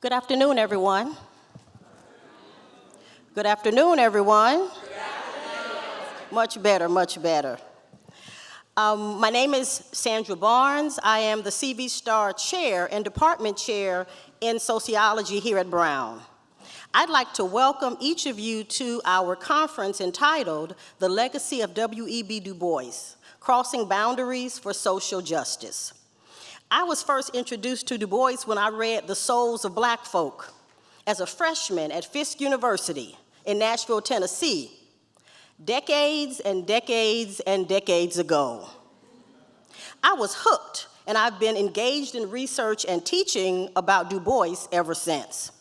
Good afternoon, everyone. Good afternoon, everyone. Good afternoon. Much better, much better. My name is Sandra Barnes. I am the CV Star Chair and Department Chair in Sociology here at Brown. I'd like to welcome each of you to our conference entitled The Legacy of W.E.B. Du Bois, Crossing Boundaries for Social Justice. I was first introduced to Du Bois when I read The Souls of Black Folk as a freshman at Fisk University in Nashville, Tennessee, decades and decades and decades ago. I was hooked, and I've been engaged in research and teaching about Du Bois ever since.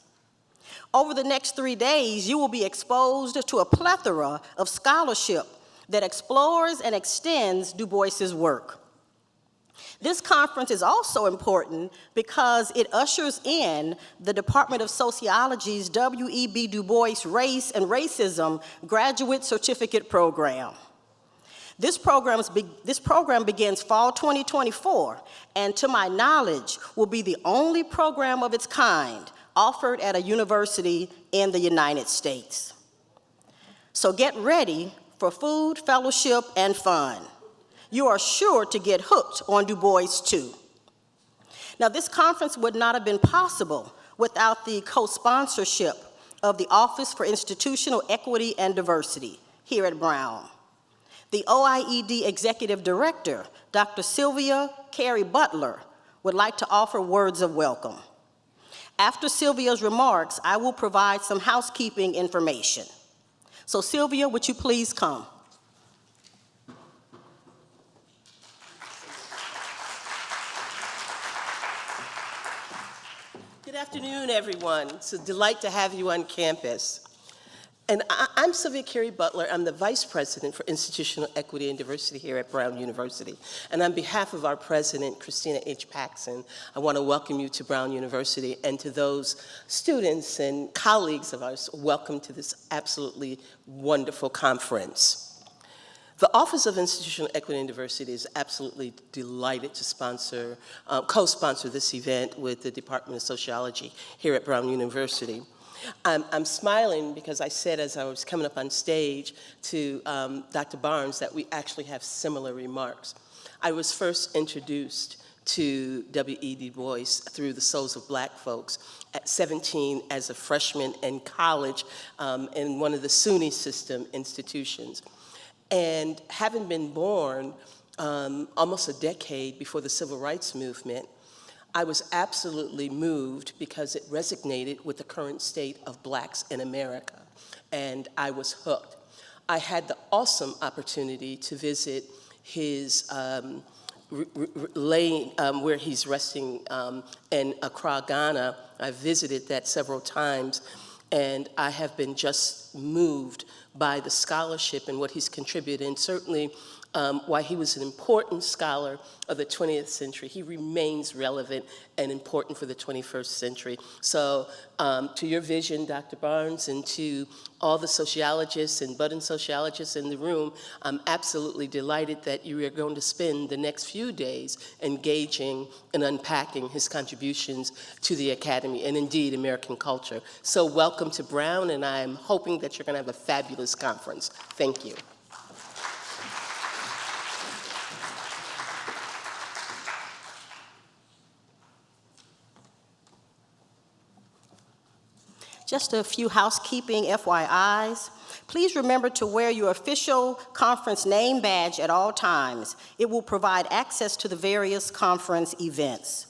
Over the next 3 days, you will be exposed to a plethora of scholarship that explores and extends Du Bois's work. This conference is also important because it ushers in the Department of Sociology's W.E.B. Du Bois Race and Racism Graduate Certificate Program. This program begins fall 2024, and to my knowledge, will be the only program of its kind offered at a university in the United States. So get ready for food, fellowship, and fun. You are sure to get hooked on Du Bois too. Now, this conference would not have been possible without the co-sponsorship of the Office for Institutional Equity and Diversity here at Brown. The OIED Executive Director, Dr. Sylvia Carey Butler, would like to offer words of welcome. After Sylvia's remarks, I will provide some housekeeping information. So Sylvia, would you please come? Good afternoon, everyone. It's a delight to have you on campus. And I'm Sylvia Carey Butler. I'm the Vice President for Institutional Equity and Diversity here at Brown University. And on behalf of our President, Christina H. Paxson, I want to welcome you to Brown University, and to those students and colleagues of ours, welcome to this absolutely wonderful conference. The Office of Institutional Equity and Diversity is absolutely delighted to co-sponsor this event with the Department of Sociology here at Brown University. I'm smiling because I said as I was coming up on stage to Dr. Barnes that we actually have similar remarks. I was first introduced to W.E.B. Du Bois through The Souls of Black Folks at 17 as a freshman in college in one of the SUNY system institutions. And having been born almost a decade before the Civil Rights Movement, I was absolutely moved because it resonated with the current state of Blacks in America, and I was hooked. I had the awesome opportunity to visit his lane where he's resting in Accra, Ghana. I visited that several times, and I have been just moved by the scholarship and what he's contributed, and certainly why he was an important scholar of the 20th century. He remains relevant and important for the 21st century. So to your vision, Dr. Barnes, and to all the sociologists and budding sociologists in the room, I'm absolutely delighted that you are going to spend the next few days engaging and unpacking his contributions to the academy and indeed American culture. So welcome to Brown, and I'm hoping that you're going to have a fabulous conference. Thank you. Just a few housekeeping FYIs. Please remember to wear your official conference name badge at all times. It will provide access to the various conference events.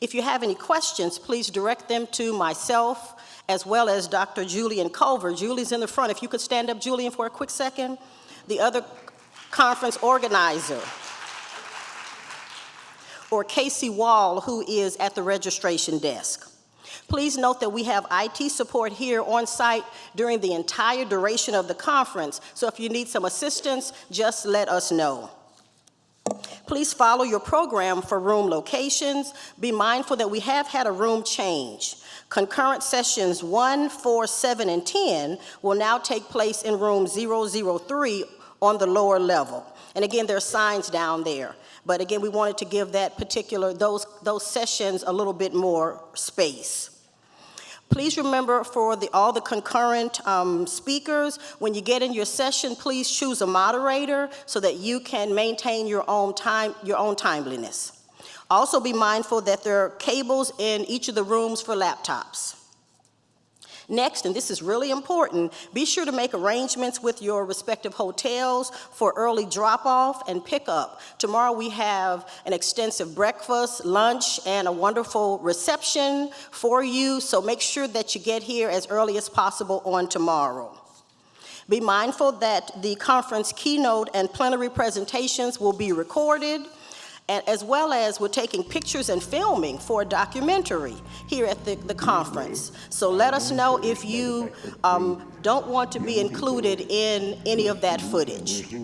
If you have any questions, please direct them to myself as well as Dr. Julian Culver. Julie's in the front. If you could stand up, Julian, for a quick second. The other conference organizer. Or Casey Wall, who is at the registration desk. Please note that we have IT support here on site during the entire duration of the conference, so if you need some assistance, just let us know. Please follow your program for room locations. Be mindful that we have had a room change. Concurrent sessions 1, 4, 7, and 10 will now take place in room 003 on the lower level. And again, there are signs down there. But again, we wanted to give that those sessions a little bit more space. Please remember for all the concurrent speakers, when you get in your session, please choose a moderator so that you can maintain your own timeliness. Also be mindful that there are cables in each of the rooms for laptops. Next, and this is really important, be sure to make arrangements with your respective hotels for early drop-off and pickup. Tomorrow we have an extensive breakfast, lunch, and a wonderful reception for you, so make sure that you get here as early as possible on tomorrow. Be mindful that the conference keynote and plenary presentations will be recorded, and as well as we're taking pictures and filming for a documentary here at the conference. So let us know if you don't want to be included in any of that footage.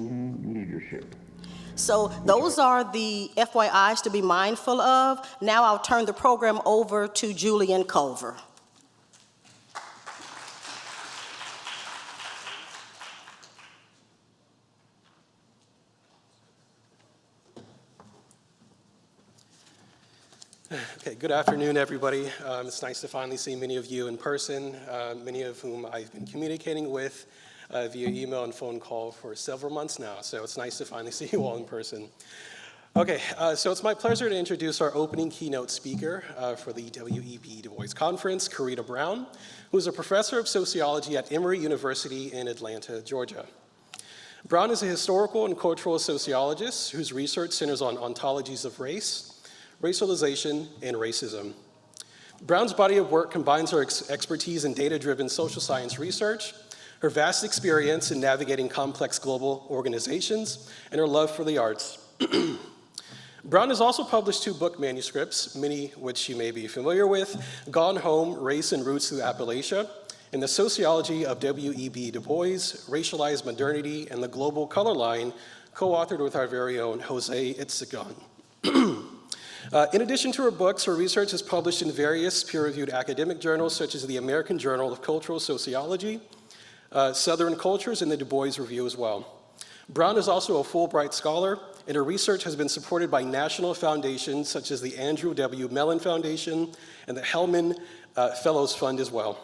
So those are the FYIs to be mindful of. Now I'll turn the program over to Julian Culver. Okay, good afternoon, everybody. It's nice to finally see many of you in person, many of whom I've been communicating with via email and phone call for several months now, so it's nice to finally see you all in person. Okay, so it's my pleasure to introduce our opening keynote speaker for the W.E.B. Du Bois Conference, Karida Brown, who is a professor of sociology at Emory University in Atlanta, Georgia. Brown is a historical and cultural sociologist whose research centers on ontologies of race, racialization, and racism. Brown's body of work combines her expertise in data-driven social science research, her vast experience in navigating complex global organizations, and her love for the arts. Brown has also published 2 book manuscripts, many which you may be familiar with: Gone Home, Race and Roots Through Appalachia, and The Sociology of W.E.B. Du Bois, Racialized Modernity and the Global Color Line, co-authored with our very own Jose Itzagan. In addition to her books, her research is published in various peer-reviewed academic journals such as the American Journal of Cultural Sociology, Southern Cultures, and the Du Bois Review as well. Brown is also a Fulbright Scholar, and her research has been supported by national foundations such as the Andrew W. Mellon Foundation and the Hellman Fellows Fund as well.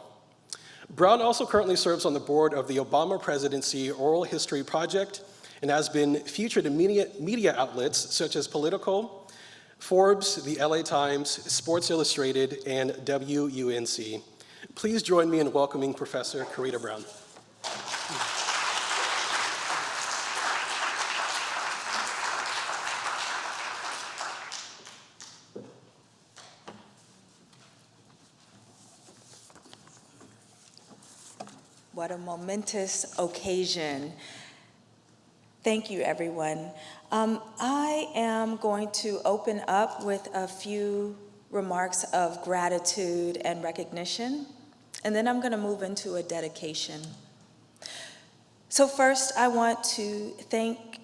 Brown also currently serves on the board of the Obama Presidency Oral History Project and has been featured in media outlets such as Politico, Forbes, the LA Times, Sports Illustrated, and WUNC. Please join me in welcoming Professor Karida Brown. What a momentous occasion. Thank you, everyone. I am going to open up with a few remarks of gratitude and recognition, and then I'm going to move into a dedication. So first, I want to thank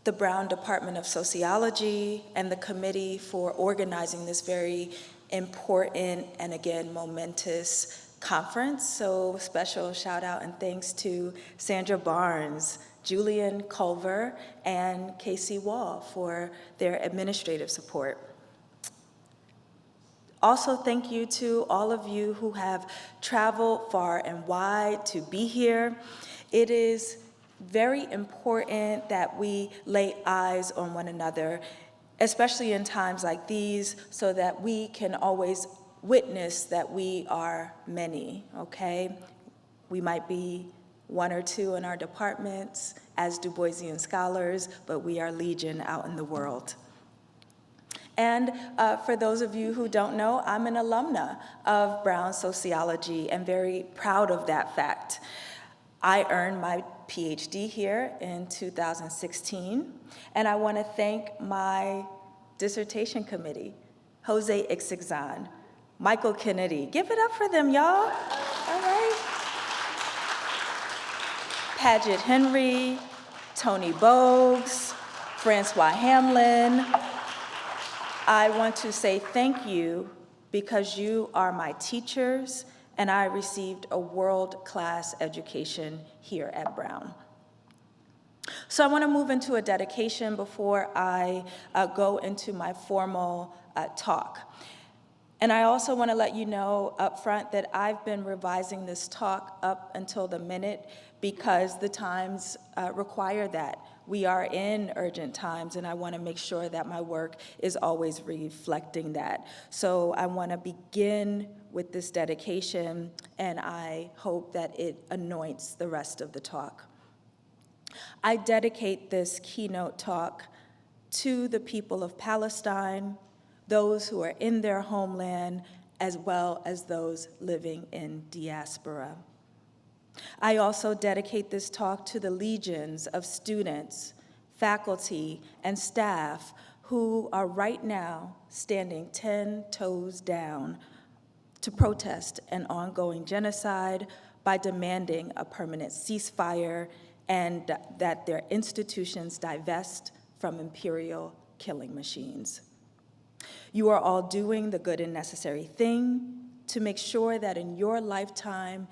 the Brown Department of Sociology and the committee for organizing this very important and, again, momentous conference. So special shout out and thanks to Sandra Barnes, Julian Culver, and Casey Wall for their administrative support. Also, thank you to all of you who have traveled far and wide to be here. It is very important that we lay eyes on one another, especially in times like these, so that we can always witness that we are many, okay? We might be 1 or 2 in our departments as Du Boisian scholars, but we are legion out in the world. And for those of you who don't know, I'm an alumna of Brown Sociology and very proud of that fact. I earned my PhD here in 2016, and I want to thank my dissertation committee, Jose Itzagan, Michael Kennedy. Give it up for them, y'all. All right. Paget Henry, Tony Bogues, Francois Hamlin. I want to say thank you because you are my teachers and I received a world-class education here at Brown. So I want to move into a dedication before I go into my formal talk. And I also want to let you know up front that I've been revising this talk up until the minute because the times require that. We are in urgent times, and I want to make sure that my work is always reflecting that. So I want to begin with this dedication, and I hope that it anoints the rest of the talk. I dedicate this keynote talk to the people of Palestine, those who are in their homeland, as well as those living in diaspora. I also dedicate this talk to the legions of students, faculty, and staff who are right now standing 10 toes down to protest an ongoing genocide by demanding a permanent ceasefire and that their institutions divest from imperial killing machines. You are all doing the good and necessary thing to make sure that in your lifetime,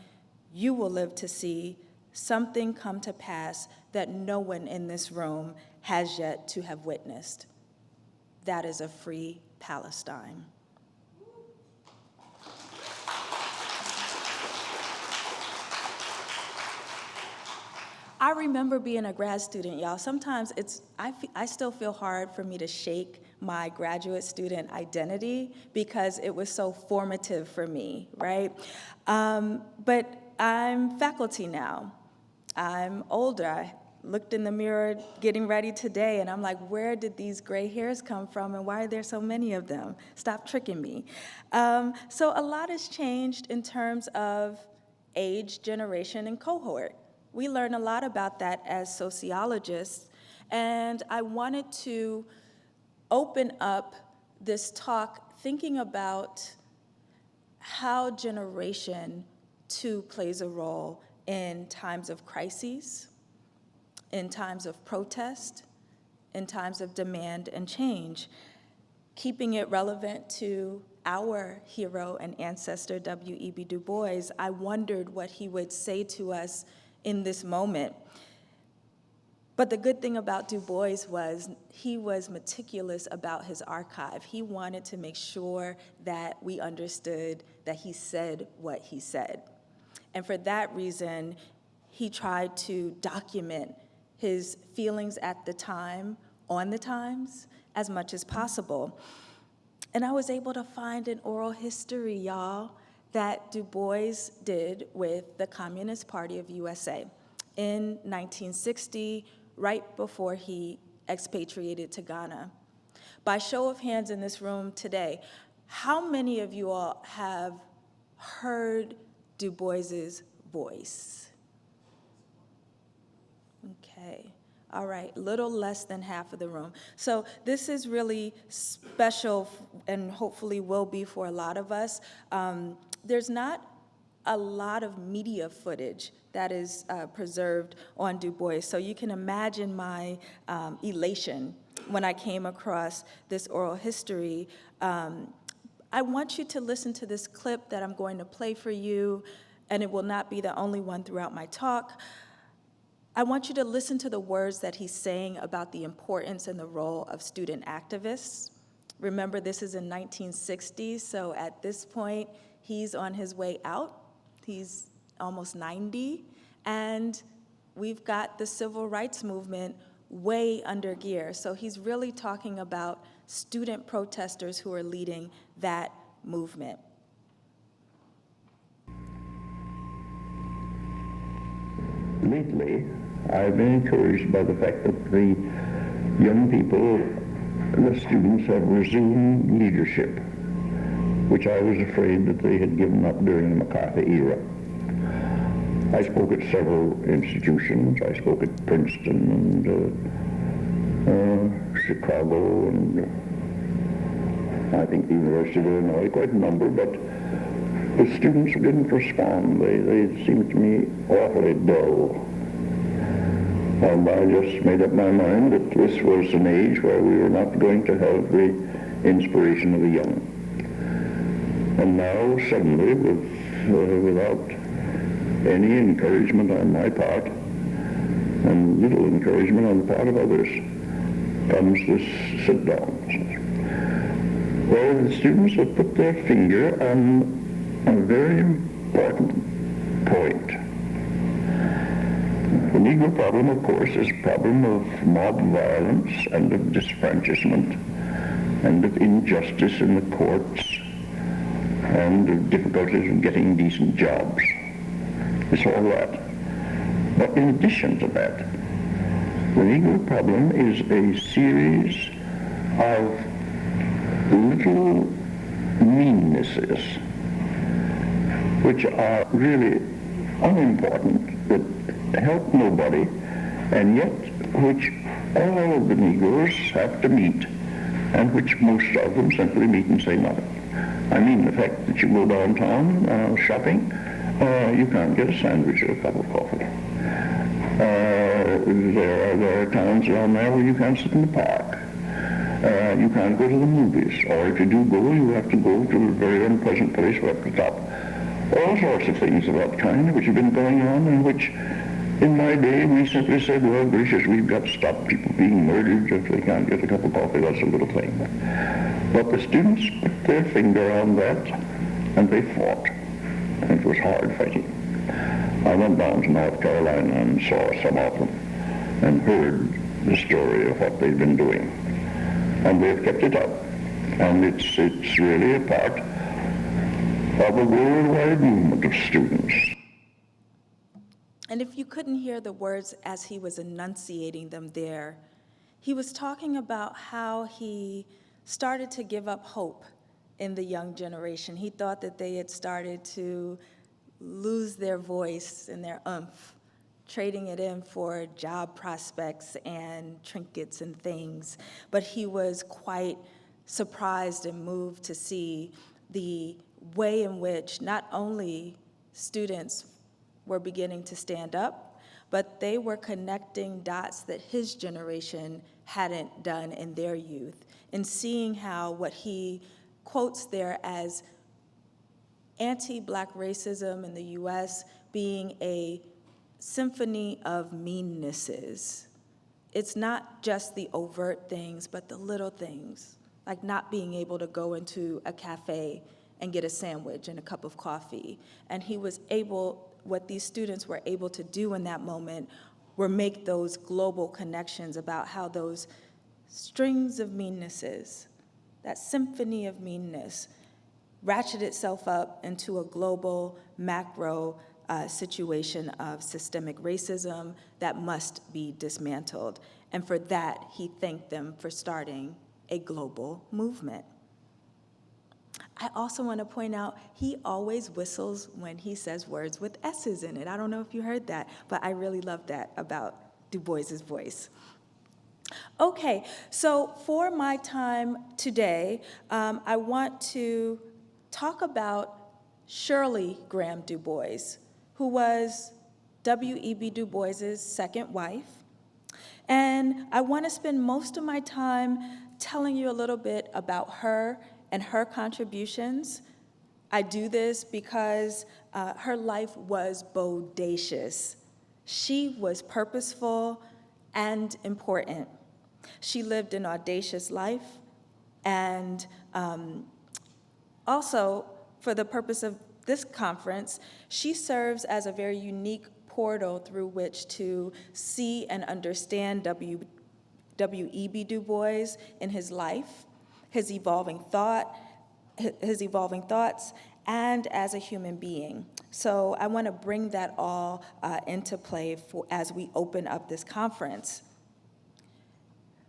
you will live to see something come to pass that no one in this room has yet to have witnessed. That is a free Palestine. I remember being a grad student, y'all. Sometimes I still feel hard for me to shake my graduate student identity because it was so formative for me, right? But I'm faculty now. I'm older. I looked in the mirror getting ready today, and I'm like, where did these gray hairs come from, and why are there so many of them? Stop tricking me. So a lot has changed in terms of age, generation, and cohort. We learn a lot about that as sociologists, and I wanted to open up this talk thinking about how Generation 2 plays a role in times of crises, in times of protest, in times of demand and change, keeping it relevant to our hero and ancestor, W.E.B. Du Bois. I wondered what he would say to us in this moment. But the good thing about Du Bois was he was meticulous about his archive. He wanted to make sure that we understood that he said what he said. And for that reason, he tried to document his feelings at the time, on the times, as much as possible. And I was able to find an oral history, y'all, that Du Bois did with the Communist Party of USA in 1960, right before he expatriated to Ghana. By show of hands in this room today, how many of you all have heard Du Bois's voice? Okay. All right, little less than half of the room. So this is really special and hopefully will be for a lot of us. There's not a lot of media footage that is preserved on Du Bois. So you can imagine my elation when I came across this oral history. I want you to listen to this clip that I'm going to play for you, and it will not be the only one throughout my talk. I want you to listen to the words that he's saying about the importance and the role of student activists. Remember, this is in 1960, so at this point, he's on his way out. He's almost 90, and we've got the civil rights movement way under gear. So he's really talking about student protesters who are leading that movement. Lately, I've been encouraged by the fact that the young people, the students, have resumed leadership, which I was afraid that they had given up during the McCarthy era. I spoke at several institutions. I spoke at Princeton and Chicago and I think the University of Illinois, quite a number, but the students didn't respond. They seemed to me awfully dull. And I just made up my mind that this was an age where we were not going to have the inspiration of the young. And now, suddenly, without any encouragement on my part, and little encouragement on the part of others, comes this sit-down. Well, the students have put their finger on a very important point. The Negro problem, of course, is a problem of mob violence and of disfranchisement and of injustice in the courts and of difficulties in getting decent jobs. It's all that. But in addition to that, the Negro problem is a series of little meannesses which are really unimportant, that help nobody, and yet which all of the Negroes have to meet, and which most of them simply meet and say nothing. I mean the fact that you go downtown shopping, you can't get a sandwich or a cup of coffee. There are towns around there where you can't sit in the park. You can't go to the movies, or if you do go, you have to go to a very unpleasant place right at the top. All sorts of things of that kind which have been going on, and which in my day we simply said, well, gracious, we've got to stop people being murdered if they can't get a cup of coffee. That's a little thing. But the students put their finger on that, and they fought. And it was hard fighting. I went down to North Carolina and saw some of them and heard the story of what they've been doing. And they've kept it up. And it's really a part of a worldwide movement of students. And if you couldn't hear the words as he was enunciating them there, he was talking about how he started to give up hope in the young generation. He thought that they had started to lose their voice and their oomph, trading it in for job prospects and trinkets and things. But he was quite surprised and moved to see the way in which not only students were beginning to stand up, but they were connecting dots that his generation hadn't done in their youth, and seeing how what he quotes there as anti-Black racism in the US being a symphony of meannesses. It's not just the overt things, but the little things, like not being able to go into a cafe and get a sandwich and a cup of coffee. And he was able, what these students were able to do in that moment were make those global connections about how those strings of meannesses, that symphony of meanness, ratchet itself up into a global macro situation of systemic racism that must be dismantled. And for that, he thanked them for starting a global movement. I also want to point out, he always whistles when he says words with S's in it. I don't know if you heard that, but I really love that about Du Bois's voice. Okay, so for my time today, I want to talk about Shirley Graham Du Bois, who was W.E.B. Du Bois's second wife. And I want to spend most of my time telling you a little bit about her and her contributions. I do this because her life was bodacious. She was purposeful and important. She lived an audacious life, and also, for the purpose of this conference, she serves as a very unique portal through which to see and understand W.E.B. Du Bois in his life, his evolving thoughts, and as a human being. So I want to bring that all into play as we open up this conference.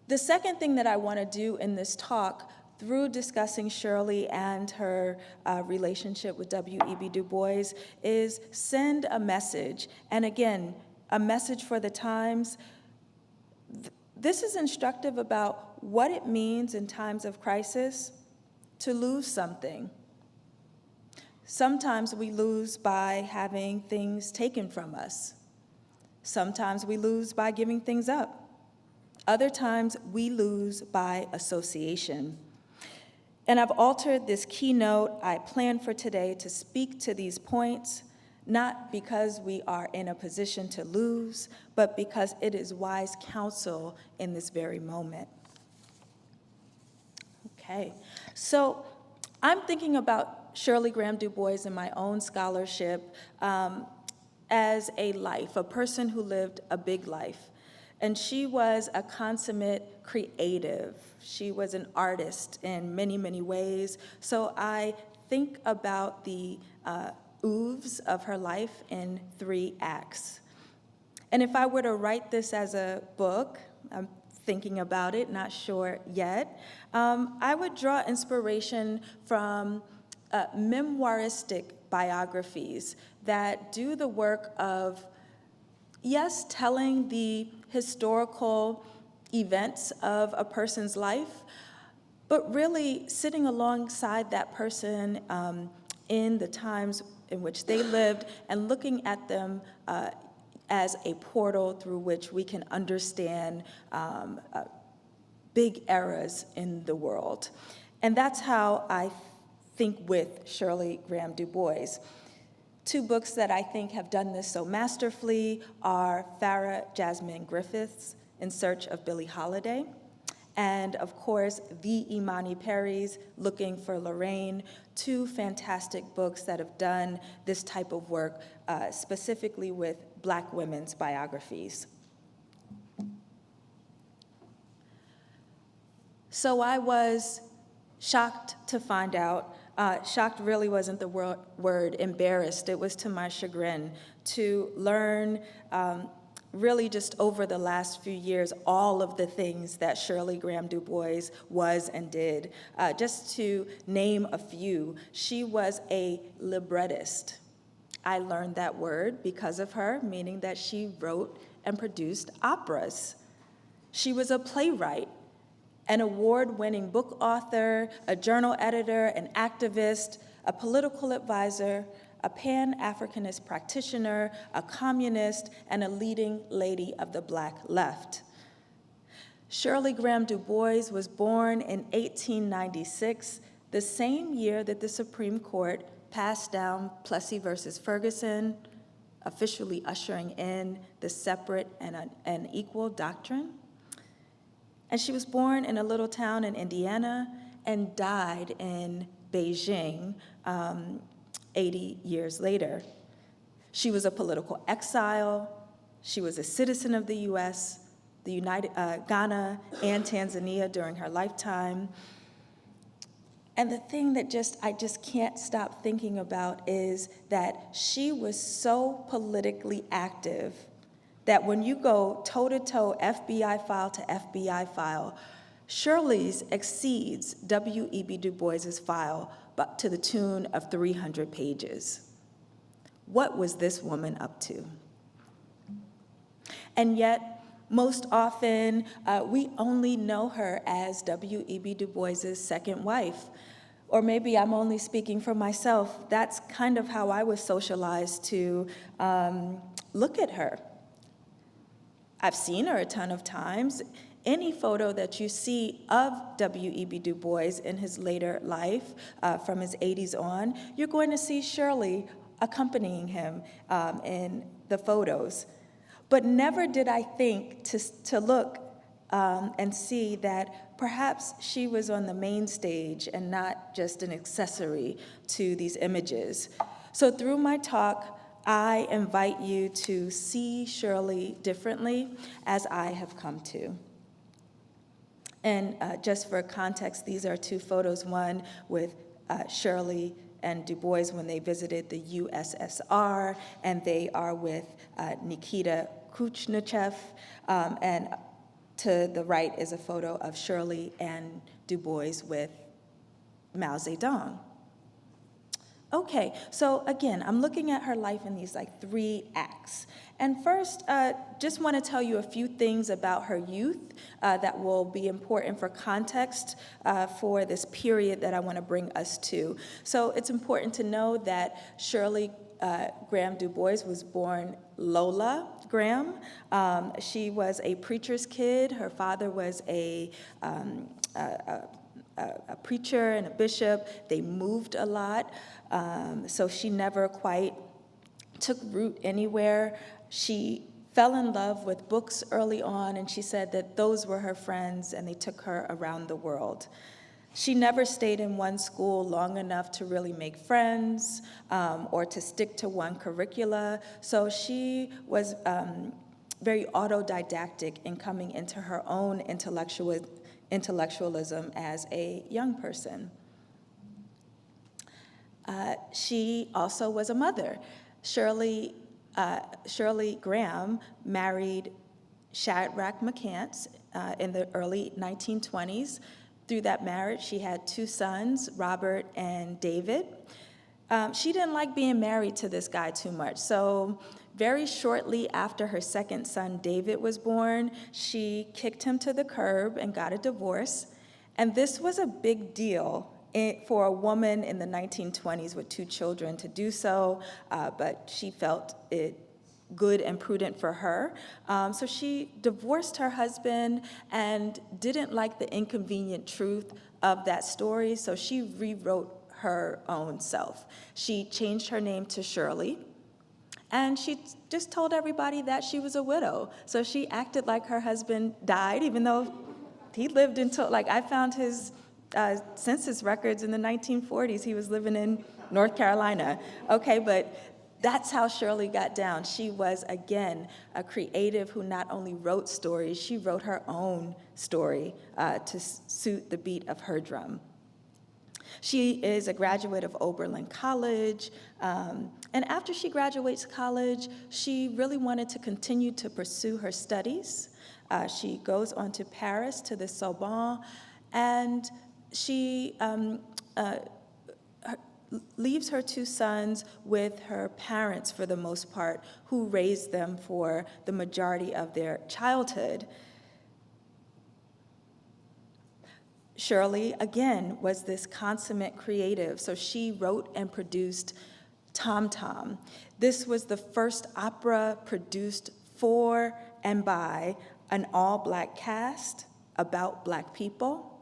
The second thing that I want to do in this talk, through discussing Shirley and her relationship with W.E.B. Du Bois, is send a message. And again, a message for the times. This is instructive about what it means in times of crisis to lose something. Sometimes we lose by having things taken from us. Sometimes we lose by giving things up. Other times we lose by association. And I've altered this keynote I planned for today to speak to these points, not because we are in a position to lose, but because it is wise counsel in this very moment. Okay, so I'm thinking about Shirley Graham Du Bois in my own scholarship as a life, a person who lived a big life. And she was a consummate creative. She was an artist in many, many ways. So I think about the oeuvres of her life in 3 acts. And if I were to write this as a book, I'm thinking about it, not sure yet, I would draw inspiration from memoiristic biographies that do the work of, yes, telling the historical events of a person's life, but really sitting alongside that person in the times in which they lived and looking at them as a portal through which we can understand big eras in the world. And that's how I think with Shirley Graham Du Bois. 2 books that I think have done this so masterfully are Farah Jasmine Griffith's In Search of Billie Holiday, and of course, the Imani Perry's Looking for Lorraine, 2 fantastic books that have done this type of work, specifically with Black women's biographies. So I was shocked to find out, shocked really wasn't the word, embarrassed, it was to my chagrin, to learn really just over the last few years, all of the things that Shirley Graham Du Bois was and did. Just to name a few, she was a librettist. I learned that word because of her, meaning that she wrote and produced operas. She was a playwright, an award-winning book author, a journal editor, an activist, a political advisor, a Pan-Africanist practitioner, a communist, and a leading lady of the Black left. Shirley Graham Du Bois was born in 1896, the same year that the Supreme Court passed down Plessy versus Ferguson, officially ushering in the separate and equal doctrine. And she was born in a little town in Indiana and died in Beijing 80 years later. She was a political exile. She was a citizen of the U.S., Ghana, and Tanzania during her lifetime. And the thing that I just can't stop thinking about is that she was so politically active that when you go toe-to-toe FBI file to FBI file, Shirley's exceeds W.E.B. Du Bois's file but to the tune of 300 pages. What was this woman up to? And yet, most often, we only know her as W.E.B. Du Bois's second wife. Or maybe I'm only speaking for myself. That's kind of how I was socialized to look at her. I've seen her a ton of times. Any photo that you see of W.E.B. Du Bois in his later life, from his 80s on, you're going to see Shirley accompanying him in the photos. But never did I think to look and see that perhaps she was on the main stage and not just an accessory to these images. So through my talk, I invite you to see Shirley differently as I have come to. And just for context, these are 2 photos, one with Shirley and Du Bois when they visited the USSR, and they are with Nikita Khrushchev, and to the right is a photo of Shirley and Du Bois with Mao Zedong. Okay, so again, I'm looking at her life in these 3 acts. And first, just want to tell you a few things about her youth that will be important for context for this period that I want to bring us to. So it's important to know that Shirley Graham Du Bois was born Lola Graham. She was a preacher's kid. Her father was a preacher and a bishop. They moved a lot, so she never quite took root anywhere. She fell in love with books early on, and she said that those were her friends, and they took her around the world. She never stayed in one school long enough to really make friends or to stick to one curricula. So she was very autodidactic in coming into her own intellectualism as a young person. She also was a mother. Shirley Graham married Shadrach McCants in the early 1920s. Through that marriage, she had 2 sons, Robert and David. She didn't like being married to this guy too much, so very shortly after her second son, David, was born, she kicked him to the curb and got a divorce. And this was a big deal for a woman in the 1920s with 2 children to do so, but she felt it good and prudent for her. So she divorced her husband and didn't like the inconvenient truth of that story, so she rewrote her own self. She changed her name to Shirley, and she just told everybody that she was a widow. So she acted like her husband died, even though he lived until, like, I found his census records in the 1940s. He was living in North Carolina. Okay, but that's how Shirley got down. She was, again, a creative who not only wrote stories, she wrote her own story to suit the beat of her drum. She is a graduate of Oberlin College, and after she graduates college, she really wanted to continue to pursue her studies. She goes on to Paris, to the Sorbonne, and she leaves her 2 sons with her parents, for the most part, who raised them for the majority of their childhood. Shirley, again, was this consummate creative, so she wrote and produced Tom Tom. This was the first opera produced for and by an all-Black cast about Black people.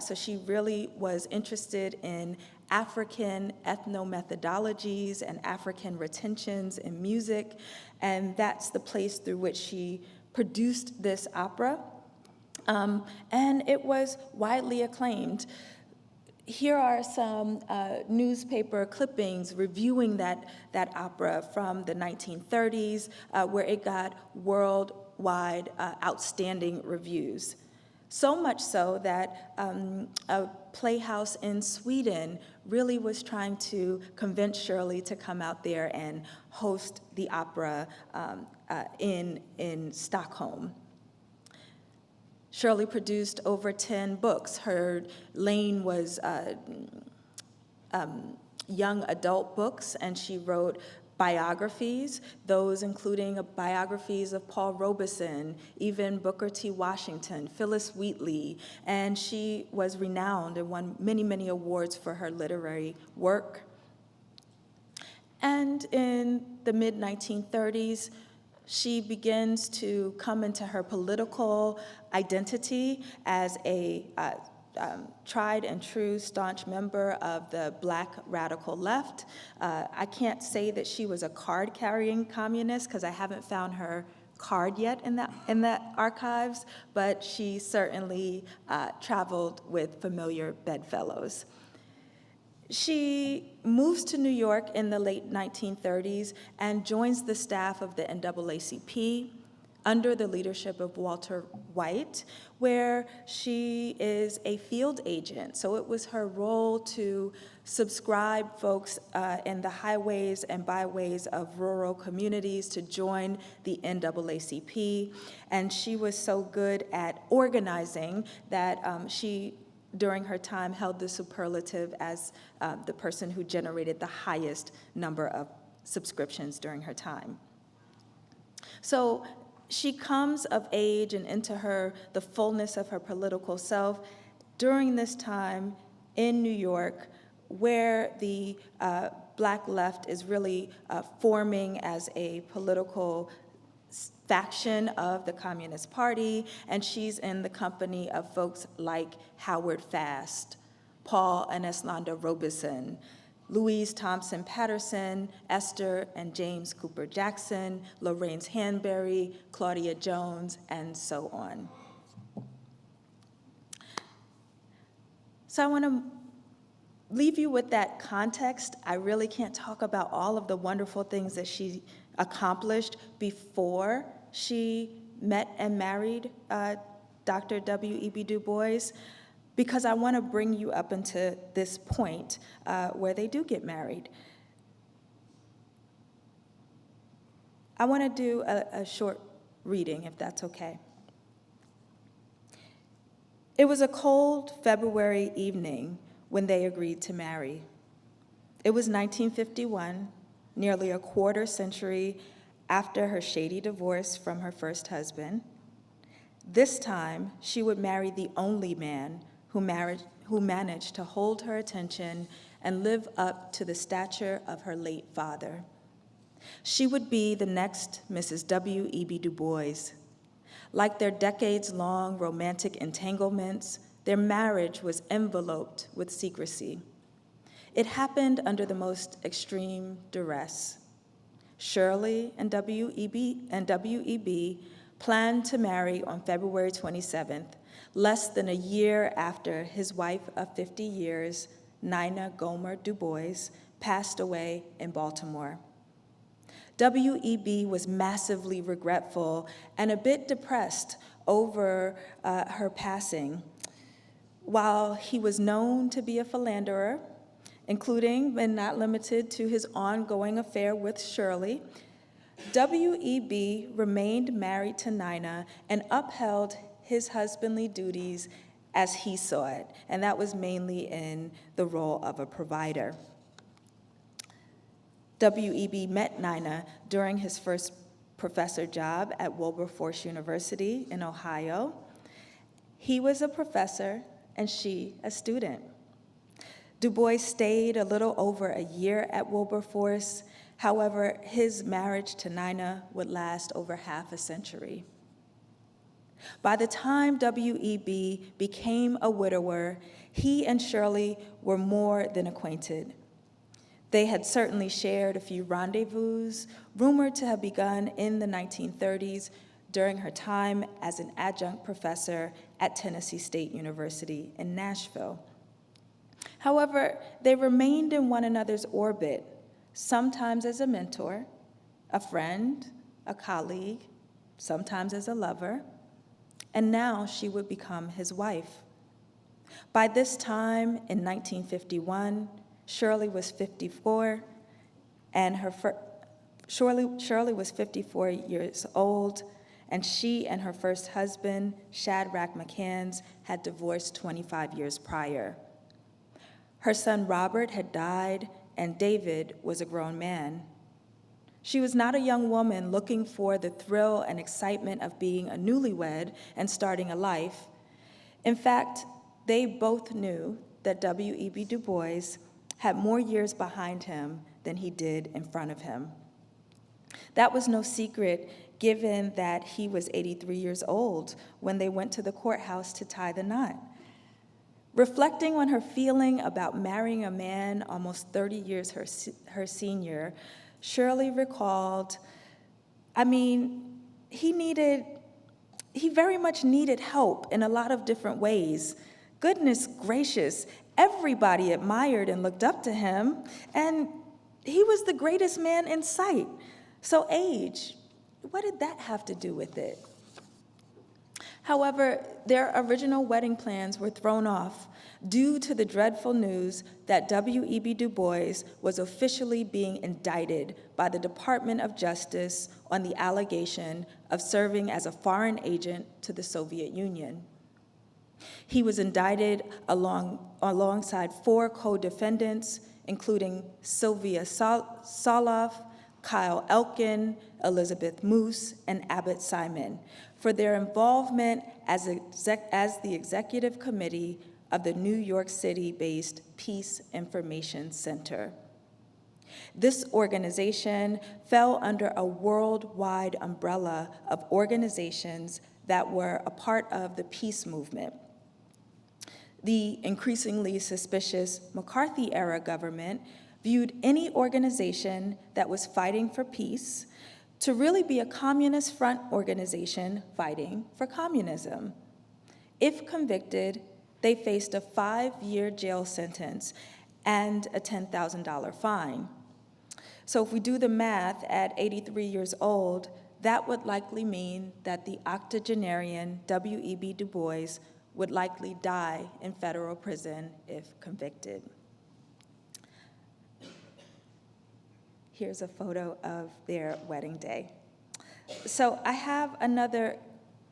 So she really was interested in African ethnomethodologies and African retentions in music, and that's the place through which she produced this opera. And it was widely acclaimed. Here are some newspaper clippings reviewing that opera from the 1930s, where it got worldwide outstanding reviews. So much so that a playhouse in Sweden really was trying to convince Shirley to come out there and host the opera in Stockholm. Shirley produced over 10 books. Her lane was young adult books, and she wrote biographies, those including biographies of Paul Robeson, even Booker T. Washington, Phyllis Wheatley, and she was renowned and won many, many awards for her literary work. And in the mid-1930s, she begins to come into her political identity as a tried and true staunch member of the Black radical left. I can't say that she was a card-carrying communist because I haven't found her card yet in the archives, but she certainly traveled with familiar bedfellows. She moves to New York in the late 1930s and joins the staff of the NAACP under the leadership of Walter White, where she is a field agent. So it was her role to subscribe folks in the highways and byways of rural communities to join the NAACP. And she was so good at organizing that she, during her time, held the superlative as the person who generated the highest number of subscriptions during her time. So she comes of age and into the fullness of her political self during this time in New York, where the Black left is really forming as a political faction of the Communist Party, and she's in the company of folks like Howard Fast, Paul and Eslanda Robeson, Louise Thompson Patterson, Esther and James Cooper Jackson, Lorraine Hanbury, Claudia Jones, and so on. So I want to leave you with that context. I really can't talk about all of the wonderful things that she accomplished before she met and married Dr. W.E.B. Du Bois, because I want to bring you up into this point where they do get married. I want to do a short reading, if that's okay. It was a cold February evening when they agreed to marry. It was 1951, nearly a quarter century after her shady divorce from her first husband. This time, she would marry the only man who managed to hold her attention and live up to the stature of her late father. She would be the next Mrs. W.E.B. Du Bois. Like their decades-long romantic entanglements, their marriage was enveloped with secrecy. It happened under the most extreme duress. Shirley and W.E.B. planned to marry on February 27th, less than a year after his wife of 50 years, Nina Gomer Du Bois, passed away in Baltimore. W.E.B. was massively regretful and a bit depressed over her passing. While he was known to be a philanderer, including but not limited to his ongoing affair with Shirley, W.E.B. remained married to Nina and upheld his husbandly duties as he saw it, and that was mainly in the role of a provider. W.E.B. met Nina during his first professor job at Wilberforce University in Ohio. He was a professor and she a student. Du Bois stayed a little over a year at Wilberforce. However, his marriage to Nina would last over half a century. By the time W.E.B. became a widower, he and Shirley were more than acquainted. They had certainly shared a few rendezvous, rumored to have begun in the 1930s during her time as an adjunct professor at Tennessee State University in Nashville. However, they remained in one another's orbit, sometimes as a mentor, a friend, a colleague, sometimes as a lover, and now she would become his wife. By this time, in 1951, Shirley was 54, and Shirley was 54 years old, and she and her first husband, Shadrach McCanns, had divorced 25 years prior. Her son Robert had died, and David was a grown man. She was not a young woman looking for the thrill and excitement of being a newlywed and starting a life. In fact, they both knew that W.E.B. Du Bois had more years behind him than he did in front of him. That was no secret, given that he was 83 years old when they went to the courthouse to tie the knot. Reflecting on her feeling about marrying a man almost 30 years her senior, Shirley recalled, he very much needed help in a lot of different ways. Goodness gracious, everybody admired and looked up to him, and he was the greatest man in sight. So age, what did that have to do with it? However, their original wedding plans were thrown off due to the dreadful news that W.E.B. Du Bois was officially being indicted by the Department of Justice on the allegation of serving as a foreign agent to the Soviet Union. He was indicted alongside 4 co-defendants, including Sylvia Soloff, Kyle Elkin, Elizabeth Moose, and Abbott Simon, for their involvement as the executive committee of the New York City-based Peace Information Center. This organization fell under a worldwide umbrella of organizations that were a part of the peace movement. The increasingly suspicious McCarthy-era government viewed any organization that was fighting for peace to really be a communist front organization fighting for communism. If convicted, They faced a 5-year jail sentence and a $10,000 fine. So if we do the math, at 83 years old, that would likely mean that the octogenarian W.E.B. Du Bois would likely die in federal prison if convicted. Here's a photo of their wedding day. So I have another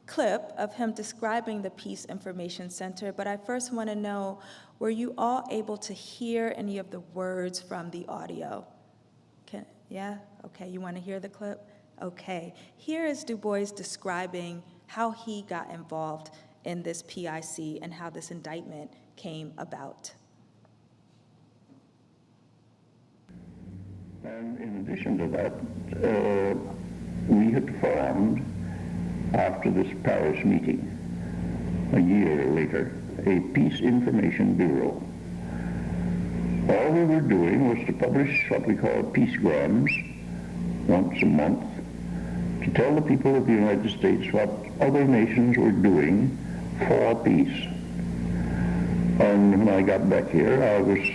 clip of him describing the Peace Information Center, but I first want to know, were you all able to hear any of the words from the audio? Yeah? Okay, you want to hear the clip? Okay. Here is Du Bois describing how he got involved in this PIC and how this indictment came about. And in addition to that, we had formed, after this Paris meeting, a year later, a Peace Information Bureau. All we were doing was to publish what we call peacegrams once a month to tell the people of the United States what other nations were doing for peace. And when I got back here, I was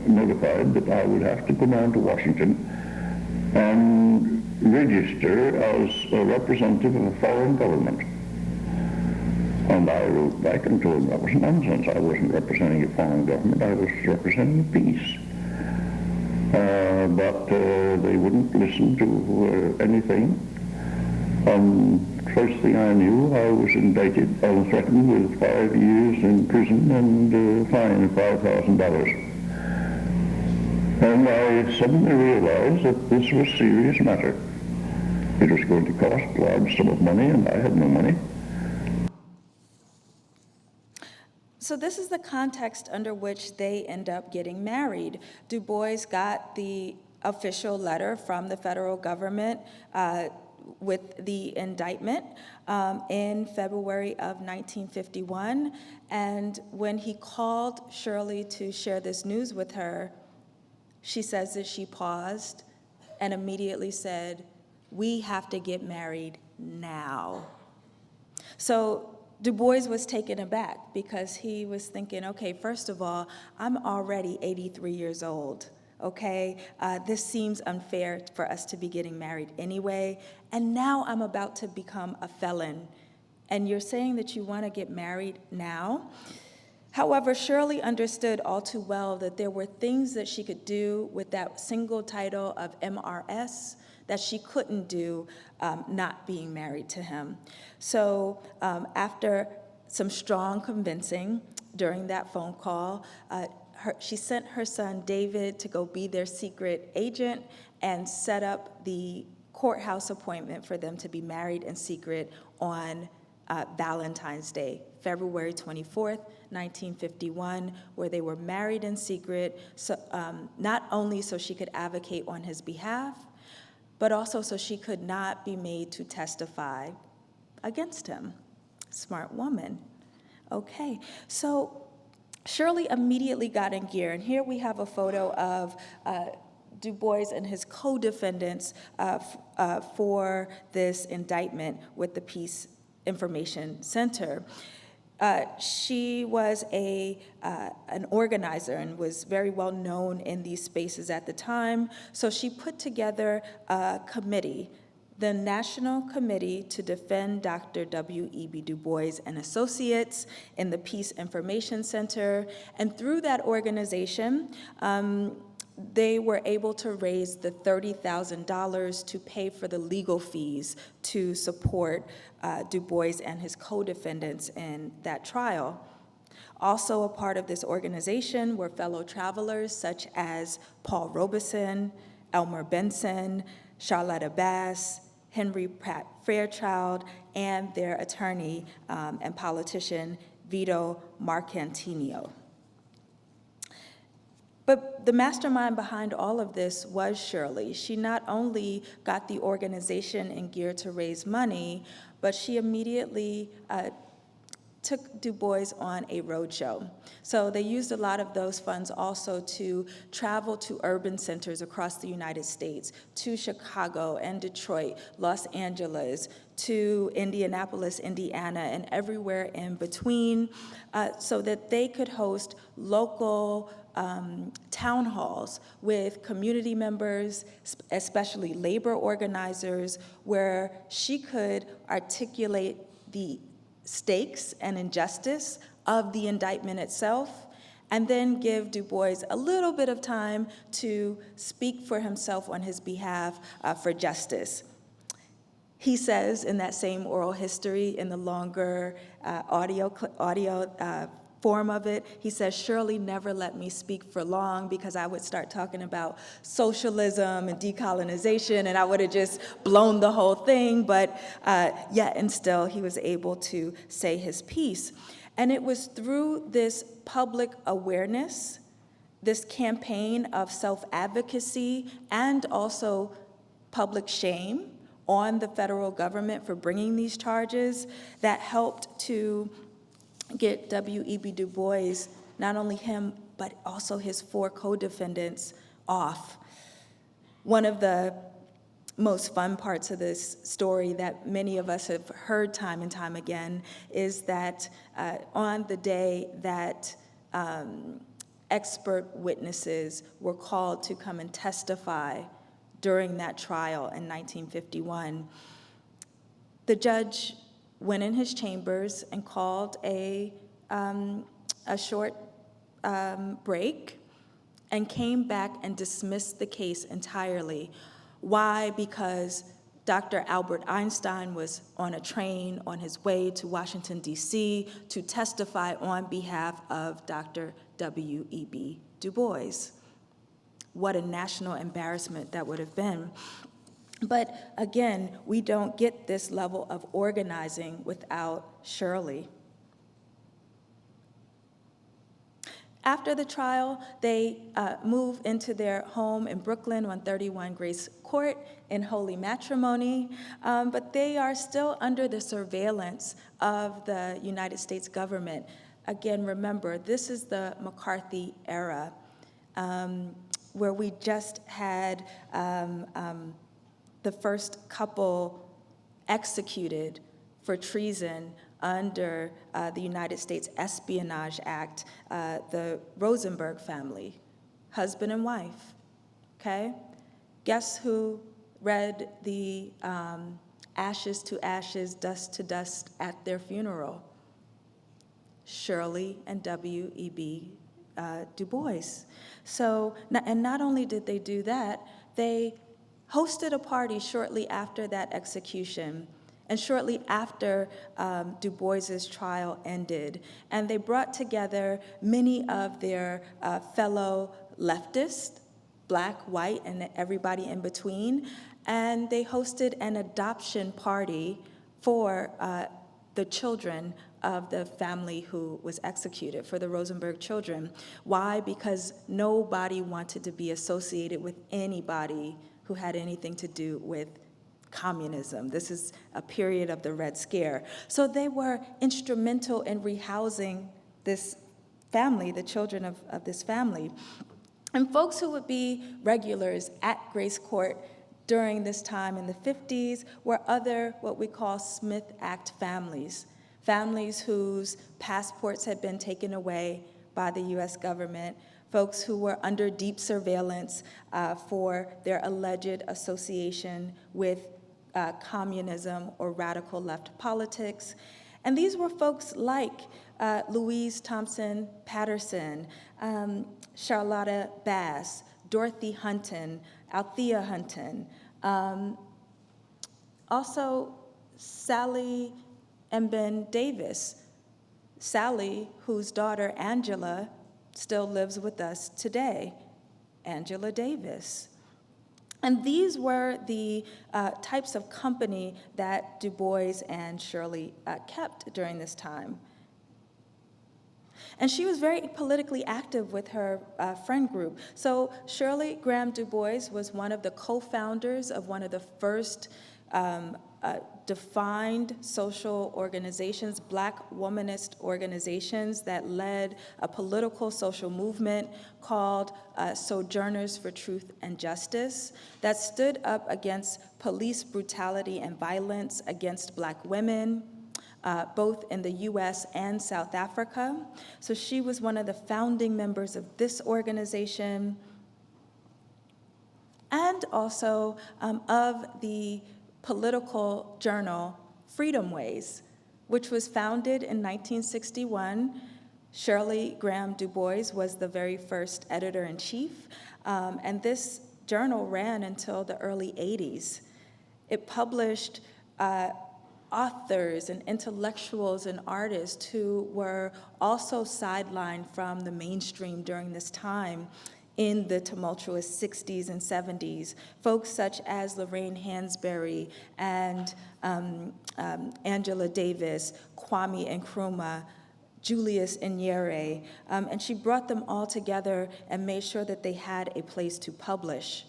notified that I would have to go down to Washington and register as a representative of a foreign government. And I wrote back and told them that was nonsense. I wasn't representing a foreign government, I was representing peace. But they wouldn't listen to anything. And first thing I knew, I was indicted and threatened with 5 years in prison and a fine of $5,000. And I suddenly realized that this was a serious matter. It was going to cost a large sum of money, and I had no money. So this is the context under which they end up getting married. Du Bois got the official letter from the federal government with the indictment in February of 1951. And when he called Shirley to share this news with her, she says that she paused and immediately said, "We have to get married now." So Du Bois was taken aback because he was thinking, okay, first of all, I'm already 83 years old, okay? This seems unfair for us to be getting married anyway, and now I'm about to become a felon, and you're saying that you want to get married now? However, Shirley understood all too well that there were things that she could do with that single title of MRS that she couldn't do not being married to him. So after some strong convincing during that phone call, she sent her son David to go be their secret agent and set up the courthouse appointment for them to be married in secret on Valentine's Day, February 24th, 1951, where they were married in secret, so, not only so she could advocate on his behalf, but also so she could not be made to testify against him. Smart woman. Okay, so Shirley immediately got in gear, and here we have a photo of Du Bois and his co-defendants for this indictment with the Peace Information Center. She was an organizer and was very well known in these spaces at the time. So she put together a committee, the National Committee to Defend Dr. W.E.B. Du Bois and Associates in the Peace Information Center. And through that organization, they were able to raise the $30,000 to pay for the legal fees to support Du Bois and his co-defendants in that trial. Also a part of this organization were fellow travelers such as Paul Robeson, Elmer Benson, Charlotta Bass, Henry Pratt Fairchild, and their attorney and politician, Vito Marcantonio. But the mastermind behind all of this was Shirley. She not only got the organization in gear to raise money, but she immediately took Du Bois on a roadshow. So they used a lot of those funds also to travel to urban centers across the United States, to Chicago and Detroit, Los Angeles, to Indianapolis, Indiana, and everywhere in between, so that they could host local town halls with community members, especially labor organizers, where she could articulate the stakes and injustice of the indictment itself, and then give Du Bois a little bit of time to speak for himself on his behalf for justice. He says in that same oral history, in the longer audio form of it, he says, "Shirley never let me speak for long because I would start talking about socialism and decolonization, and I would have just blown the whole thing." But yet and still, he was able to say his piece. And it was through this public awareness, this campaign of self-advocacy, and also public shame on the federal government for bringing these charges that helped to get W.E.B. Du Bois, not only him, but also his 4 co-defendants off. One of the most fun parts of this story that many of us have heard time and time again is that on the day that expert witnesses were called to come and testify during that trial in 1951, the judge went in his chambers and called a short break and came back and dismissed the case entirely. Why? Because Dr. Albert Einstein was on a train on his way to Washington, D.C. to testify on behalf of Dr. W.E.B. Du Bois. What a national embarrassment that would have been. But again, we don't get this level of organizing without Shirley. After the trial, they move into their home in Brooklyn on 31 Grace Court in holy matrimony, but they are still under the surveillance of the United States government. Again, remember, this is the McCarthy era, where we just had the first couple executed for treason under the United States Espionage Act, the Rosenberg family, husband and wife, okay? Guess who read the ashes to ashes, dust to dust at their funeral? Shirley and W.E.B. Du Bois. So, and not only did they do that, they hosted a party shortly after that execution and shortly after Du Bois's trial ended. And they brought together many of their fellow leftists, black, white, and everybody in between, and they hosted an adoption party for the children of the family who was executed, for the Rosenberg children. Why? Because nobody wanted to be associated with anybody who had anything to do with communism. This is a period of the Red Scare. So they were instrumental in rehousing this family, the children of this family. And folks who would be regulars at Grace Court during this time in the 50s were other what we call Smith Act families, families whose passports had been taken away by the U.S. government, folks who were under deep surveillance for their alleged association with communism or radical left politics. And these were folks like Louise Thompson Patterson, Charlotta Bass, Dorothy Hunton, Althea Hunton, also Sally and Ben Davis. Sally, whose daughter Angela still lives with us today, Angela Davis. And these were the types of company that Du Bois and Shirley kept during this time. And she was very politically active with her friend group. So Shirley Graham Du Bois was one of the co-founders of one of the first defined social organizations, Black womanist organizations that led a political social movement called Sojourners for Truth and Justice that stood up against police brutality and violence against Black women, both in the US and South Africa. So she was one of the founding members of this organization, and also of the political journal Freedom Ways, which was founded in 1961. Shirley Graham Du Bois was the very first editor-in-chief, and this journal ran until the early 80s. It published authors and intellectuals and artists who were also sidelined from the mainstream during this time in the tumultuous 60s and 70s, folks such as Lorraine Hansberry and Angela Davis, Kwame Nkrumah, Julius Nyerere, and she brought them all together and made sure that they had a place to publish.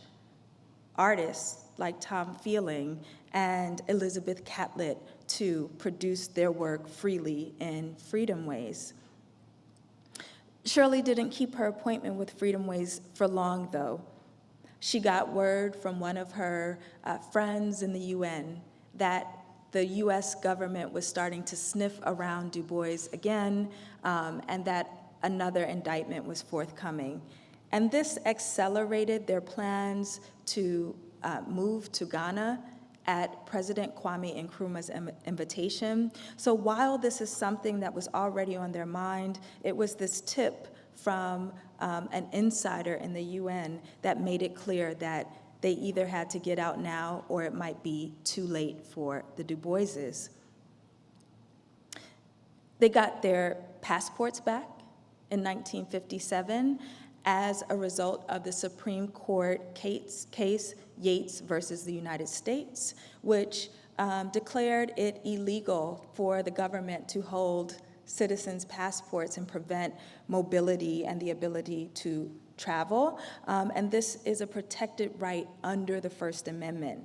Artists like Tom Feeling and Elizabeth Catlett to produce their work freely in Freedom Ways. Shirley didn't keep her appointment with Freedom Ways for long, though. She got word from one of her friends in the UN that the US government was starting to sniff around Du Bois again, and that another indictment was forthcoming. And this accelerated their plans to move to Ghana at President Kwame Nkrumah's invitation. So while this is something that was already on their mind, it was this tip from an insider in the UN that made it clear that they either had to get out now or it might be too late for the Du Boises. They got their passports back in 1957 as a result of the Supreme Court case Yates versus the United States, which declared it illegal for the government to hold citizens' passports and prevent mobility and the ability to travel. And this is a protected right under the First Amendment.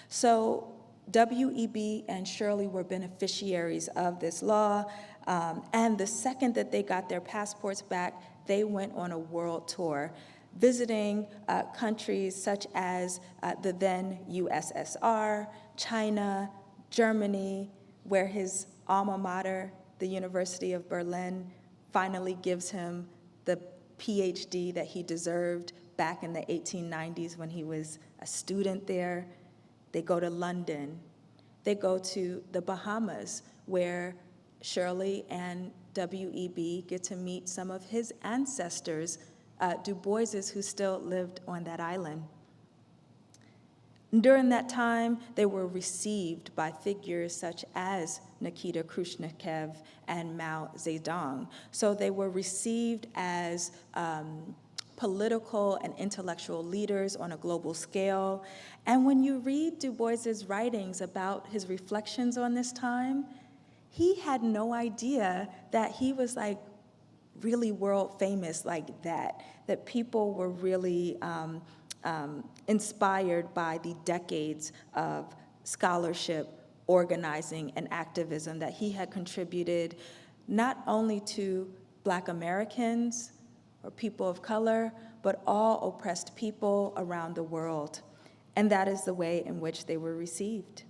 So W.E.B. and Shirley were beneficiaries of this law, and the second that they got their passports back, they went on a world tour, visiting countries such as the then USSR, China, Germany, where his alma mater, the University of Berlin, finally gives him the PhD that he deserved back in the 1890s when he was a student there. They go to London. They go to the Bahamas, where Shirley and W.E.B. get to meet some of his ancestors, Du Boises, who still lived on that island. During that time, they were received by figures such as Nikita Khrushchev and Mao Zedong. So they were received as political and intellectual leaders on a global scale. And when you read Du Bois's writings about his reflections on this time, he had no idea that he was like really world famous like that people were really inspired by the decades of scholarship, organizing, and activism that he had contributed not only to Black Americans or people of color, but all oppressed people around the world. And that is the way in which they were received.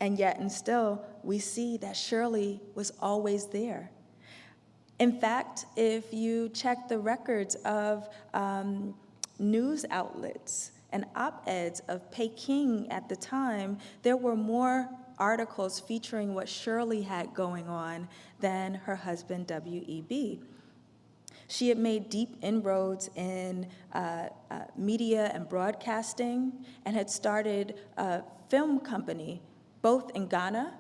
And yet, and still, we see that Shirley was always there. In fact, if you check the records of news outlets and op-eds of Peking at the time, there were more articles featuring what Shirley had going on than her husband, W.E.B. She had made deep inroads in media and broadcasting and had started a film company, both in Ghana,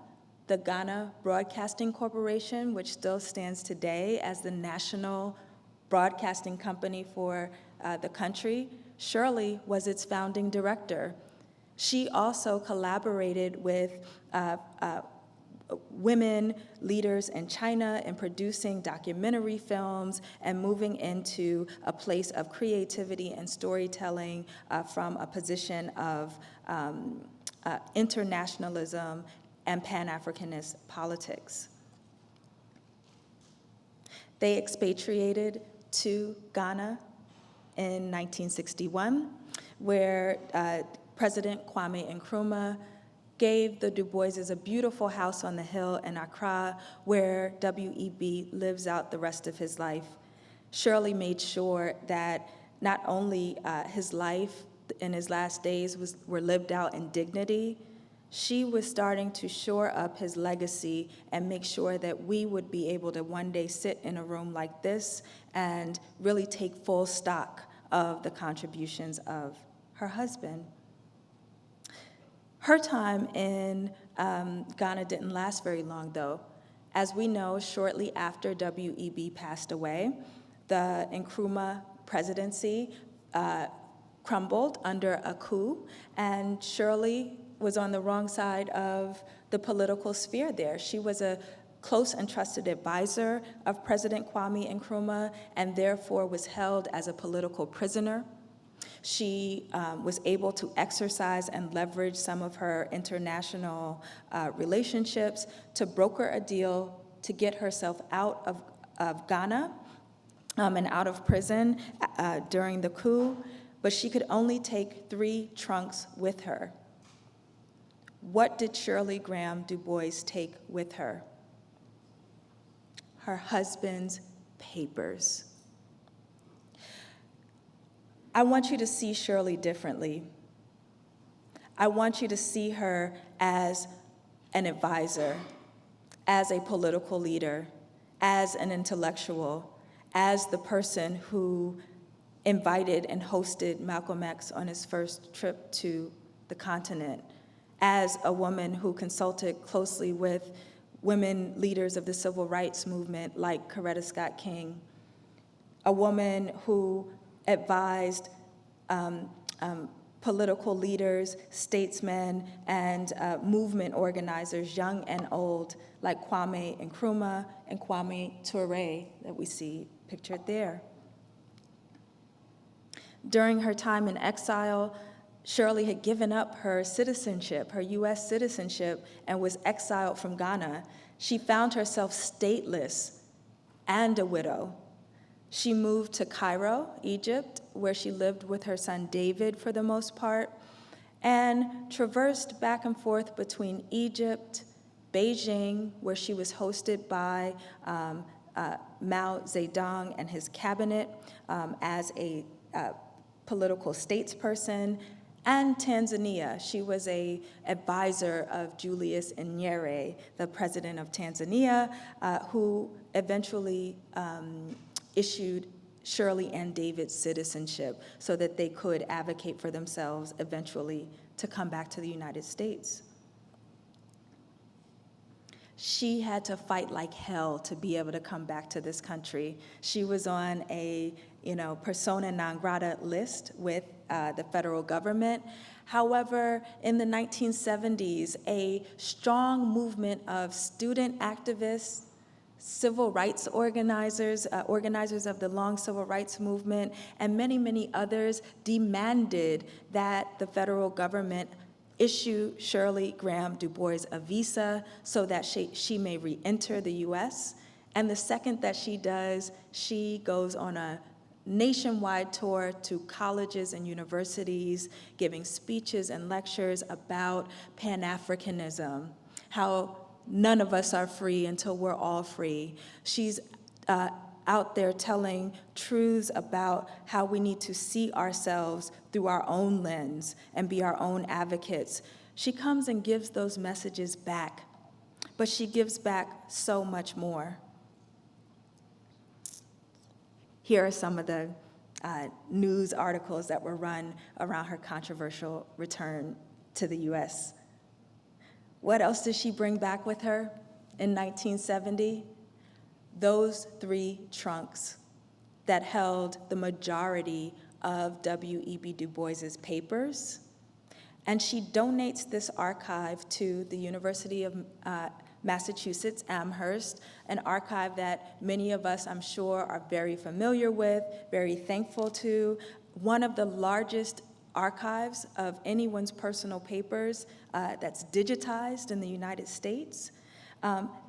the Ghana Broadcasting Corporation, which still stands today as the national broadcasting company for the country. Shirley was its founding director. She also collaborated with women leaders in China in producing documentary films and moving into a place of creativity and storytelling from a position of internationalism and Pan-Africanist politics. They expatriated to Ghana in 1961, where President Kwame Nkrumah gave the Du Boises a beautiful house on the hill in Accra, where W.E.B. lives out the rest of his life. Shirley made sure that not only his life in his last days were lived out in dignity, she was starting to shore up his legacy and make sure that we would be able to one day sit in a room like this and really take full stock of the contributions of her husband. Her time in Ghana didn't last very long, though. As we know, shortly after W.E.B. passed away, the Nkrumah presidency crumbled under a coup, and Shirley was on the wrong side of the political sphere there. She was a close and trusted advisor of President Kwame Nkrumah and therefore was held as a political prisoner. She was able to exercise and leverage some of her international relationships to broker a deal to get herself out of Ghana and out of prison during the coup, but she could only take 3 trunks with her. What did Shirley Graham Du Bois take with her? Her husband's papers. I want you to see Shirley differently. I want you to see her as an advisor, as a political leader, as an intellectual, as the person who invited and hosted Malcolm X on his first trip to the continent, as a woman who consulted closely with women leaders of the civil rights movement like Karida Scott King, a woman who advised political leaders, statesmen, and movement organizers, young and old, like Kwame Nkrumah and Kwame Ture that we see pictured there. During her time in exile, Shirley had given up her citizenship, her U.S. citizenship, and was exiled from Ghana. She found herself stateless and a widow. She moved to Cairo, Egypt, where she lived with her son David for the most part, and traversed back and forth between Egypt, Beijing, where she was hosted by Mao Zedong and his cabinet as a political statesperson, and Tanzania. She was an advisor of Julius Nyerere, the president of Tanzania, who eventually issued Shirley and David's citizenship so that they could advocate for themselves eventually to come back to the United States. She had to fight like hell to be able to come back to this country. She was on a persona non grata list with the federal government. However, in the 1970s, a strong movement of student activists, civil rights organizers, organizers of the long civil rights movement, and many, many others demanded that the federal government issue Shirley Graham Du Bois a visa so that she may re-enter the US. And the second that she does, she goes on a nationwide tour to colleges and universities, giving speeches and lectures about Pan-Africanism, how none of us are free until we're all free. She's out there telling truths about how we need to see ourselves through our own lens and be our own advocates. She comes and gives those messages back, but she gives back so much more. Here are some of the news articles that were run around her controversial return to the US. What else did she bring back with her in 1970? Those 3 trunks that held the majority of W.E.B. Du Bois's papers. And she donates this archive to the University of Massachusetts, Amherst, an archive that many of us, I'm sure, are very familiar with, very thankful to, one of the largest archives of anyone's personal papers that's digitized in the United States.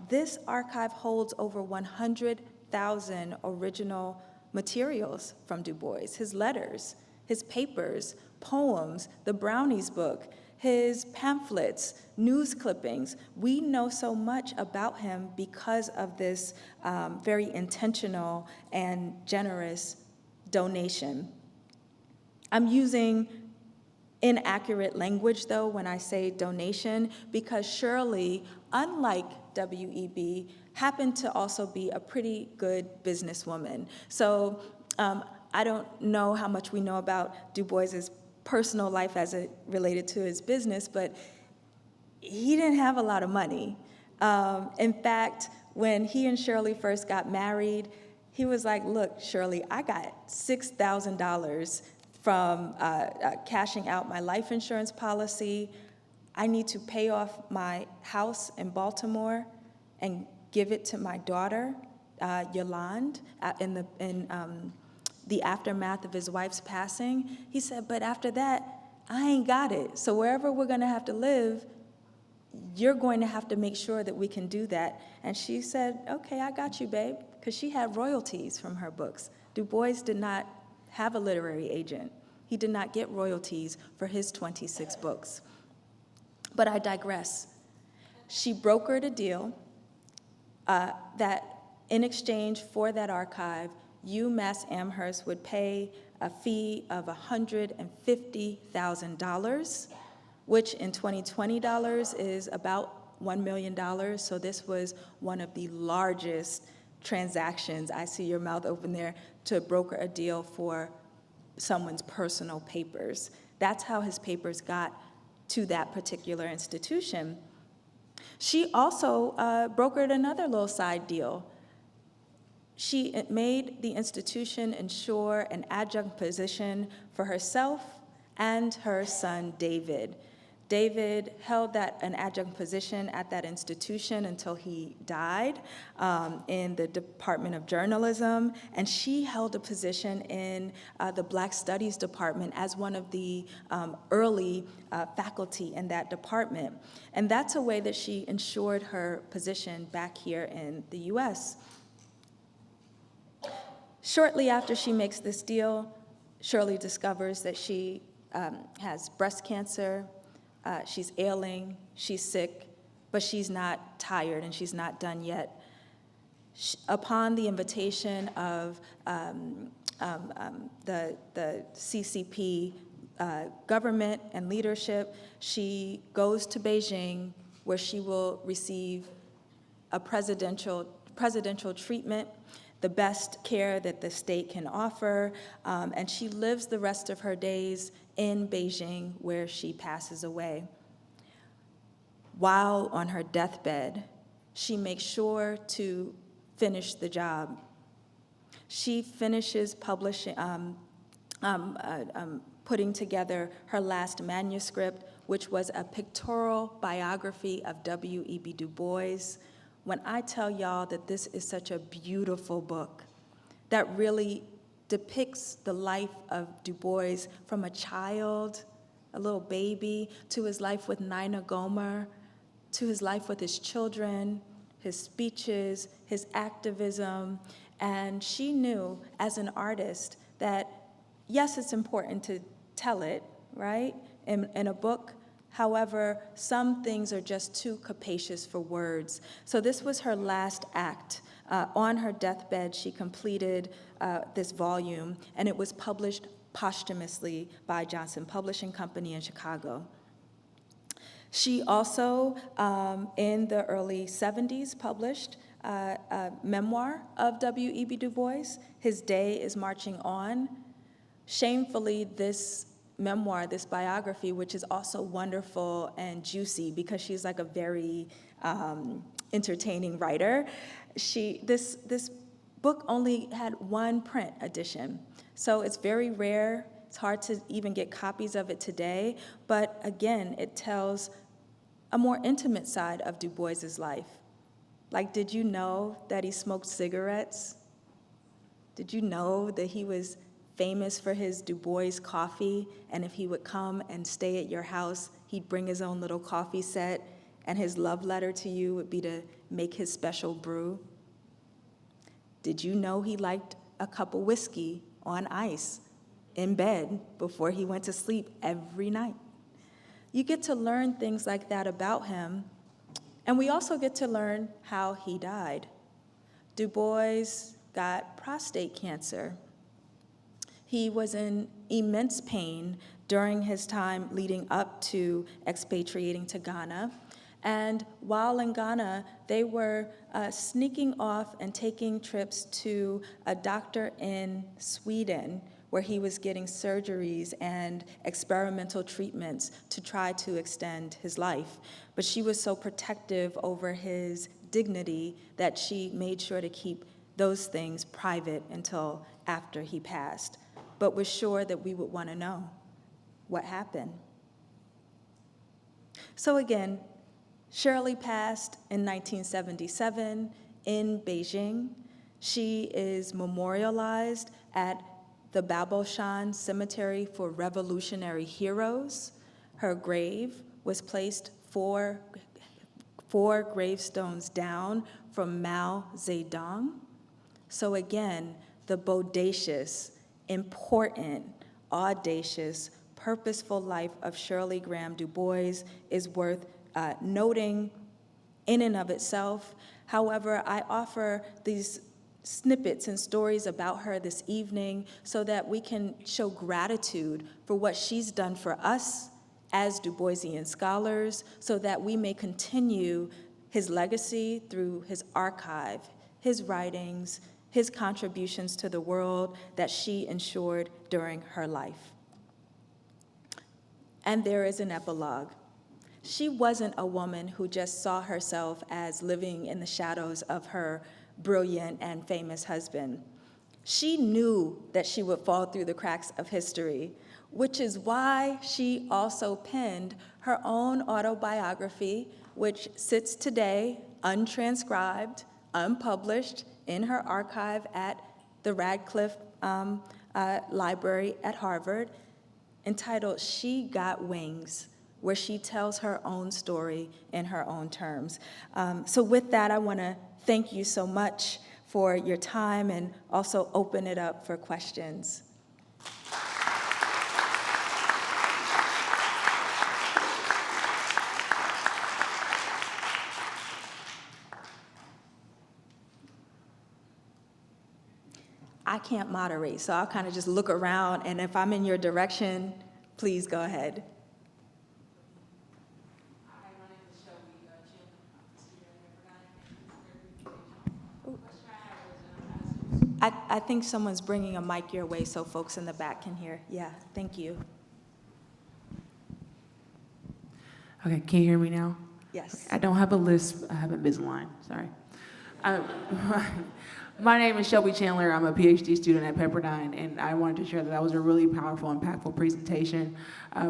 This archive holds over 100,000 original materials from Du Bois, his letters, his papers, poems, the Brownies book, his pamphlets, news clippings. We know so much about him because of this very intentional and generous donation. I'm using inaccurate language, though, when I say donation, because Shirley, unlike W.E.B., happened to also be a pretty good businesswoman. So I don't know how much we know about Du Bois's personal life as it related to his business, but he didn't have a lot of money. In fact, when he and Shirley first got married, he was like, look, Shirley, I got $6,000 from cashing out my life insurance policy. I need to pay off my house in Baltimore and give it to my daughter, Yolande, in the aftermath of his wife's passing. He said, but after that, I ain't got it. So wherever we're gonna have to live, you're going to have to make sure that we can do that. And she said, okay, I got you, babe, because she had royalties from her books. Du Bois did not have a literary agent. He did not get royalties for his 26 books. But I digress. She brokered a deal that in exchange for that archive, UMass Amherst would pay a fee of $150,000, which in 2020 dollars is about $1 million. So this was one of the largest transactions, I see your mouth open there, to broker a deal for someone's personal papers. That's how his papers got to that particular institution. She also brokered another little side deal. She made the institution ensure an adjunct position for herself and her son, David. David held an adjunct position at that institution until he died in the Department of Journalism, and she held a position in the Black Studies Department as one of the early faculty in that department. And that's a way that she ensured her position back here in the US. Shortly after she makes this deal, Shirley discovers that she has breast cancer. She's ailing, she's sick, but she's not tired and she's not done yet. Upon the invitation of the CCP government and leadership, she goes to Beijing, where she will receive a presidential treatment, the best care that the state can offer, and she lives the rest of her days in Beijing, where she passes away. While on her deathbed, she makes sure to finish the job. She finishes publishing, putting together her last manuscript, which was a pictorial biography of W.E.B. Du Bois. When I tell y'all that this is such a beautiful book that really depicts the life of Du Bois from a child, a little baby, to his life with Nina Gomer, to his life with his children, his speeches, his activism. And she knew as an artist that, yes, it's important to tell it, right, in a book. However, some things are just too capacious for words. So this was her last act. On her deathbed, she completed this volume, and it was published posthumously by Johnson Publishing Company in Chicago. She also, in the early 70s, published a memoir of W.E.B. Du Bois, His Day is Marching On. Shamefully, this memoir, this biography, which is also wonderful and juicy because she's like a very entertaining writer, this book only had one print edition. So it's very rare. It's hard to even get copies of it today. But again, it tells a more intimate side of Du Bois's life. Like, did you know that he smoked cigarettes? Did you know that he was famous for his Du Bois coffee, and if he would come and stay at your house, he'd bring his own little coffee set, and his love letter to you would be to make his special brew? Did you know he liked a cup of whiskey on ice in bed before he went to sleep every night? You get to learn things like that about him, and we also get to learn how he died. Du Bois got prostate cancer. He was in immense pain during his time leading up to expatriating to Ghana. And while in Ghana, they were sneaking off and taking trips to a doctor in Sweden where he was getting surgeries and experimental treatments to try to extend his life. But she was so protective over his dignity that she made sure to keep those things private until after he passed, but was sure that we would want to know what happened. So again, Shirley passed in 1977 in Beijing. She is memorialized at the Baboshan Cemetery for Revolutionary Heroes. Her grave was placed four gravestones down from Mao Zedong. So again, the bodacious, important, audacious, purposeful life of Shirley Graham Du Bois is worth noting in and of itself. However, I offer these snippets and stories about her this evening so that we can show gratitude for what she's done for us as Du Boisian scholars, so that we may continue his legacy through his archive, his writings, his contributions to the world that she ensured during her life. And there is an epilogue. She wasn't a woman who just saw herself as living in the shadows of her brilliant and famous husband. She knew that she would fall through the cracks of history, which is why she also penned her own autobiography, which sits today untranscribed, unpublished in her archive at the Radcliffe Library at Harvard, entitled She Got Wings, where she tells her own story in her own terms. So with that, I want to thank you so much for your time and also open it up for questions. I can't moderate, so I'll kind of just look around, and if I'm in your direction, please go ahead. I think someone's bringing a mic your way so folks in the back can hear. Yeah, thank you. Okay, can you hear me now? Yes. I don't have a lisp. I have a Invisalign. Sorry. My name is Shirley Chandler. I'm a PhD student at Pepperdine, and I wanted to share that was a really powerful, impactful presentation.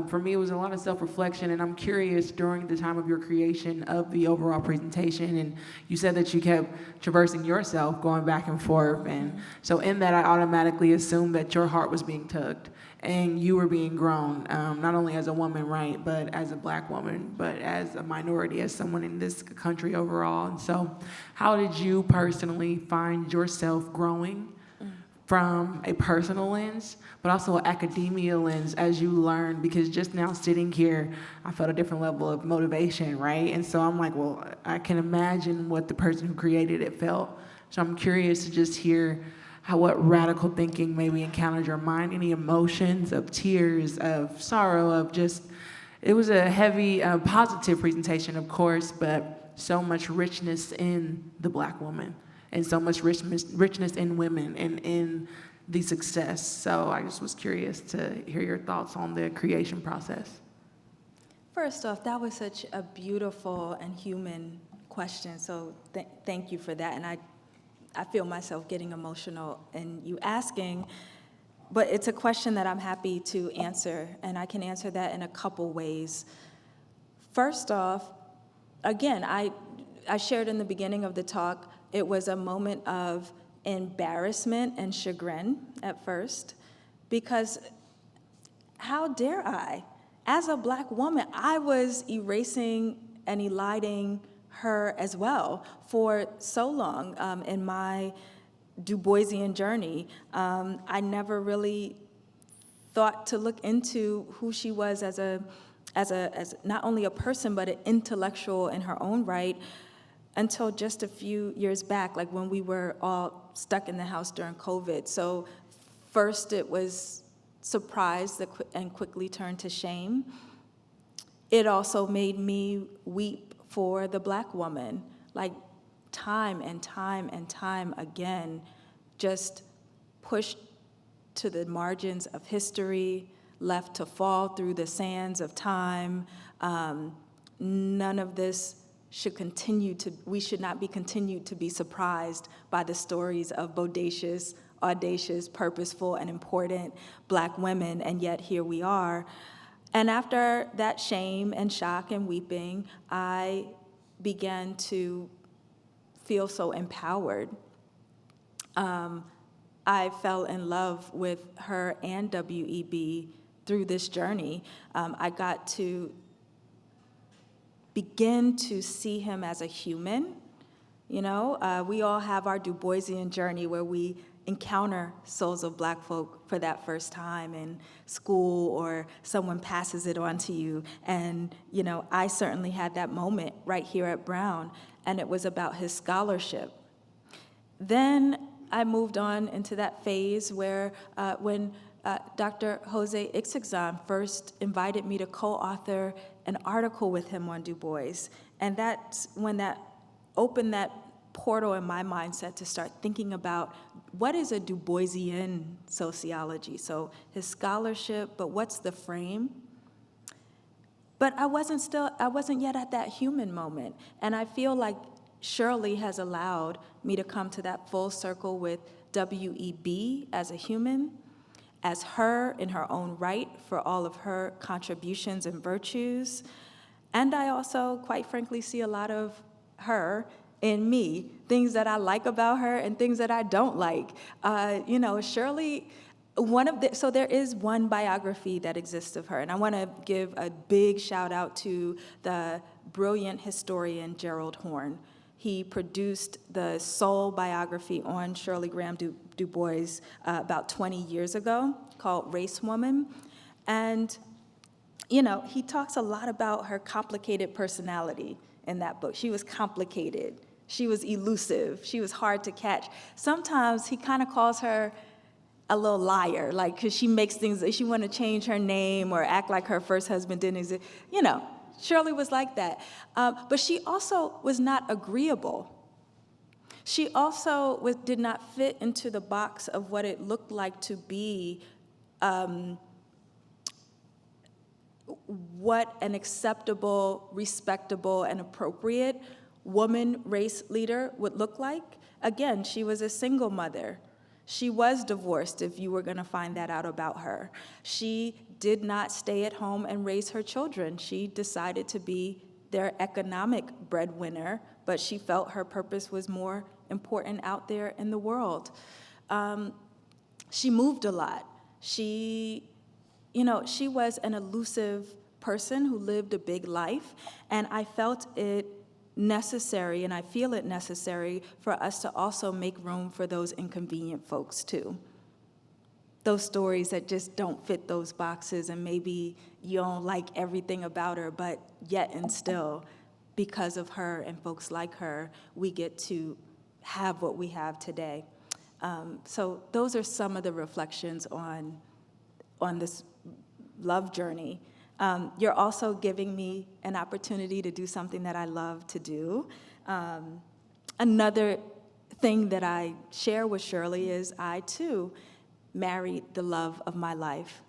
For me, it was a lot of self-reflection, and I'm curious, during the time of your creation of the overall presentation, and you said that you kept traversing yourself, going back and forth, and so in that, I automatically assumed that your heart was being tugged, and you were being grown, not only as a woman, right, but as a Black woman, but as a minority, as someone in this country overall. And so how did you personally find yourself growing from a personal lens, but also an academia lens as you learn? Because just now sitting here, I felt a different level of motivation, right? And so I'm like, well, I can imagine what the person who created it felt. So I'm curious to just hear what radical thinking maybe encountered your mind, any emotions of tears, of sorrow, of just, it was a heavy, positive presentation, of course, but so much richness in the Black woman, and so much richness in women and in the success. So I just was curious to hear your thoughts on the creation process. First off, that was such a beautiful and human question, so thank you for that. And I feel myself getting emotional in you asking, but it's a question that I'm happy to answer, and I can answer that in a couple ways. First off, again, I shared in the beginning of the talk, it was a moment of embarrassment and chagrin at first, because how dare I? As a Black woman, I was erasing and eliding her as well for so long in my Du Boisian journey. I never really thought to look into who she was as not only a person, but an intellectual in her own right until just a few years back, like when we were all stuck in the house during COVID. So first it was surprise and quickly turned to shame. It also made me weep for the Black woman, like time and time and time again, just pushed to the margins of history, left to fall through the sands of time. None of this we should not be continued to be surprised by the stories of bodacious, audacious, purposeful, and important Black women, and yet here we are. And after that shame and shock and weeping, I began to feel so empowered. I fell in love with her and W.E.B. through this journey. I got to begin to see him as a human. You know, we all have our Du Boisian journey where we encounter souls of Black folk for that first time in school, or someone passes it on to you. And, you know, I certainly had that moment right here at Brown, and it was about his scholarship. Then I moved on into that phase where when Dr. Jose Ixigzan first invited me to co-author an article with him on Du Bois. And that's when that opened that portal in my mindset to start thinking about what is a Du Boisian sociology? So his scholarship, but what's the frame? But I wasn't yet at that human moment. And I feel like Shirley has allowed me to come to that full circle with W.E.B. as a human, as her in her own right for all of her contributions and virtues. And I also, quite frankly, see a lot of her in me, things that I like about her and things that I don't like. You know, Shirley, so there is one biography that exists of her, and I want to give a big shout out to the brilliant historian Gerald Horne. He produced the sole biography on Shirley Graham Du Bois about 20 years ago called Race Woman. And, you know, he talks a lot about her complicated personality in that book. She was complicated. She was elusive. She was hard to catch. Sometimes he kind of calls her a little liar, like, because she makes things, she want to change her name or act like her first husband didn't exist. You know, Shirley was like that. But she also was not agreeable. She also did not fit into the box of what it looked like to be what an acceptable, respectable, and appropriate woman race leader would look like. Again, she was a single mother. She was divorced, if you were going to find that out about her. She did not stay at home and raise her children. She decided to be their economic breadwinner, but she felt her purpose was more important out there in the world. She moved a lot. She was an elusive person who lived a big life, and I felt it necessary, and I feel it necessary, for us to also make room for those inconvenient folks too. Those stories that just don't fit those boxes, and maybe you don't like everything about her, but yet and still, because of her and folks like her, we get to have what we have today. So those are some of the reflections on this love journey. You're also giving me an opportunity to do something that I love to do. Another thing that I share with Shirley is I, too, married the love of my life.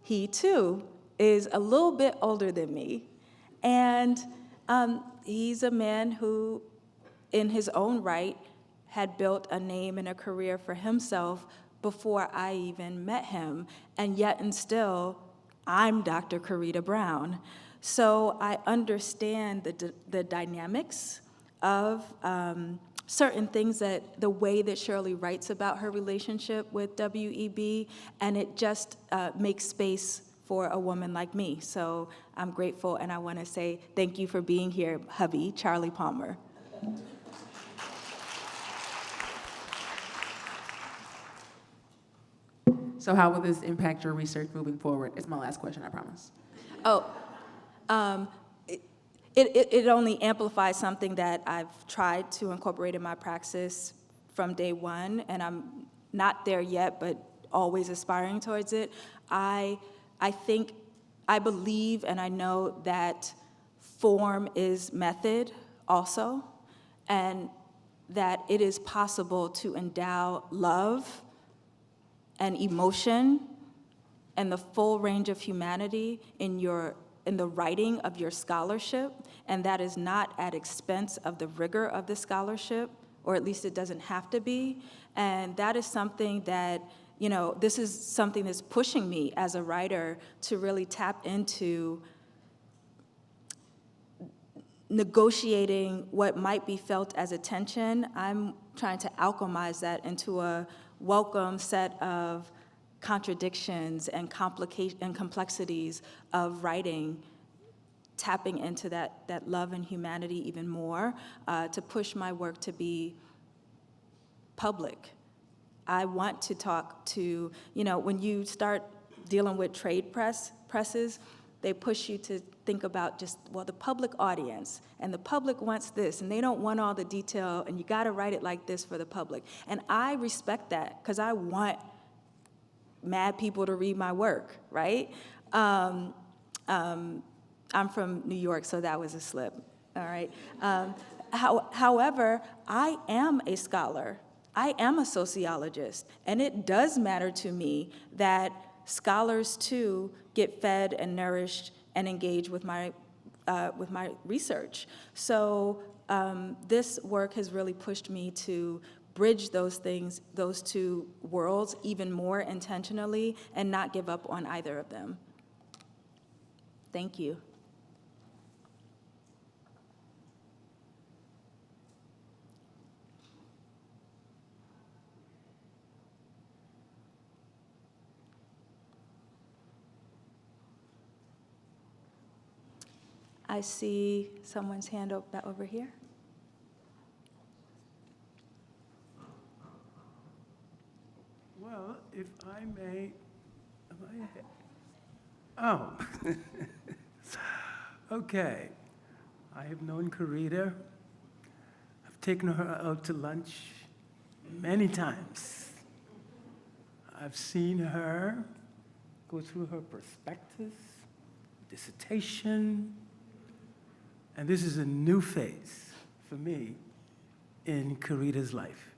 He, too, is a little bit older than me. And he's a man who, in his own right, had built a name and a career for himself before I even met him. And yet and still, I'm Dr. Karida Brown. So I understand the dynamics of certain things that the way that Shirley writes about her relationship with W.E.B, and it just makes space for a woman like me. So I'm grateful, and I want to say thank you for being here, hubby, Charlie Palmer. So how will this impact your research moving forward? It's my last question, I promise. Oh, it only amplifies something that I've tried to incorporate in my praxis from day one, and I'm not there yet, but always aspiring towards it. I believe and I know that form is method also, and that it is possible to endow love and emotion and the full range of humanity in the writing of your scholarship, and that is not at expense of the rigor of the scholarship, or at least it doesn't have to be. And that is something that, this is something that's pushing me as a writer to really tap into negotiating what might be felt as a tension. I'm trying to alchemize that into a welcome set of contradictions and complexities of writing, tapping into that love and humanity even more, to push my work to be public. I want to talk to, when you start dealing with trade presses, they push you to think about just, the public audience, and the public wants this, and they don't want all the detail, and you gotta write it like this for the public. And I respect that, because I want mad people to read my work, right? I'm from New York, so that was a slip, all right? However, I am a scholar. I am a sociologist, and it does matter to me that scholars, too, get fed and nourished and engage with my research. So this work has really pushed me to bridge those things, those two worlds, even more intentionally, and not give up on either of them. Thank you. I see someone's hand over here. Well, if I may, oh, okay. I have known Karida. I've taken her out to lunch many times. I've seen her go through her perspectives, dissertation, and this is a new phase for me in Karida's life.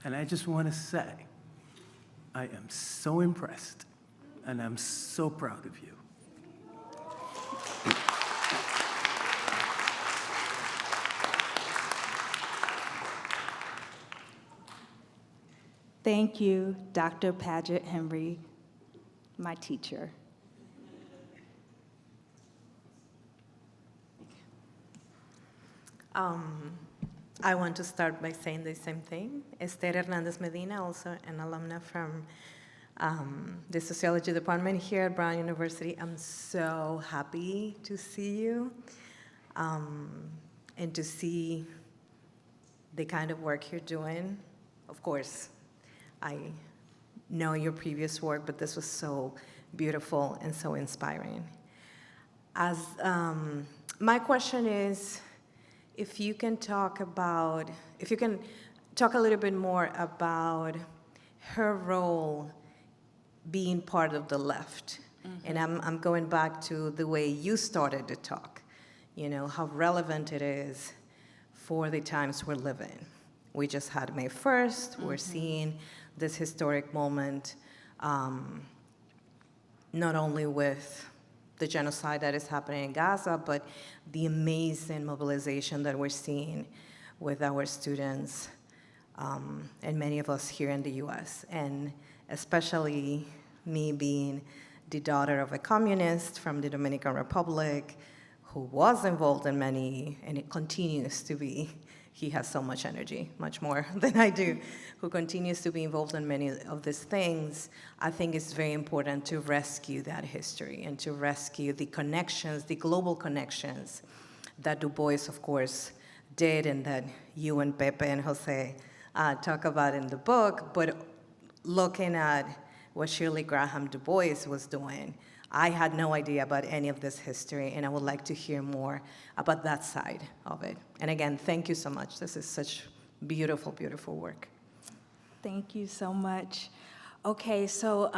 And I just want to say, I am so impressed, and I'm so proud of you. Thank you, Dr. Paget Henry, my teacher. I want to start by saying the same thing. Esther Hernandez Medina, also an alumna from the sociology department here at Brown University. I'm so happy to see you and to see the kind of work you're doing. Of course, I know your previous work, but this was so beautiful and so inspiring. As my question is, if you can talk a little bit more about her role being part of the left. Mm-hmm. And I'm going back to the way you started to talk, how relevant it is for the times we're living. We just had May 1st, mm-hmm. We're seeing this historic moment, not only with the genocide that is happening in Gaza, but the amazing mobilization that we're seeing with our students and many of us here in the US. And especially me being the daughter of a communist from the Dominican Republic who was involved in many, and it continues to be he has so much energy, much more than I do, who continues to be involved in many of these things, I think it's very important to rescue that history and to rescue the connections, the global connections that Du Bois, of course, did and that you and Pepe and Jose talk about in the book. But looking at what Shirley Graham Du Bois was doing, I had no idea about any of this history, and I would like to hear more about that side of it. And again, thank you so much. This is such beautiful, beautiful work. Thank you so much. Okay, so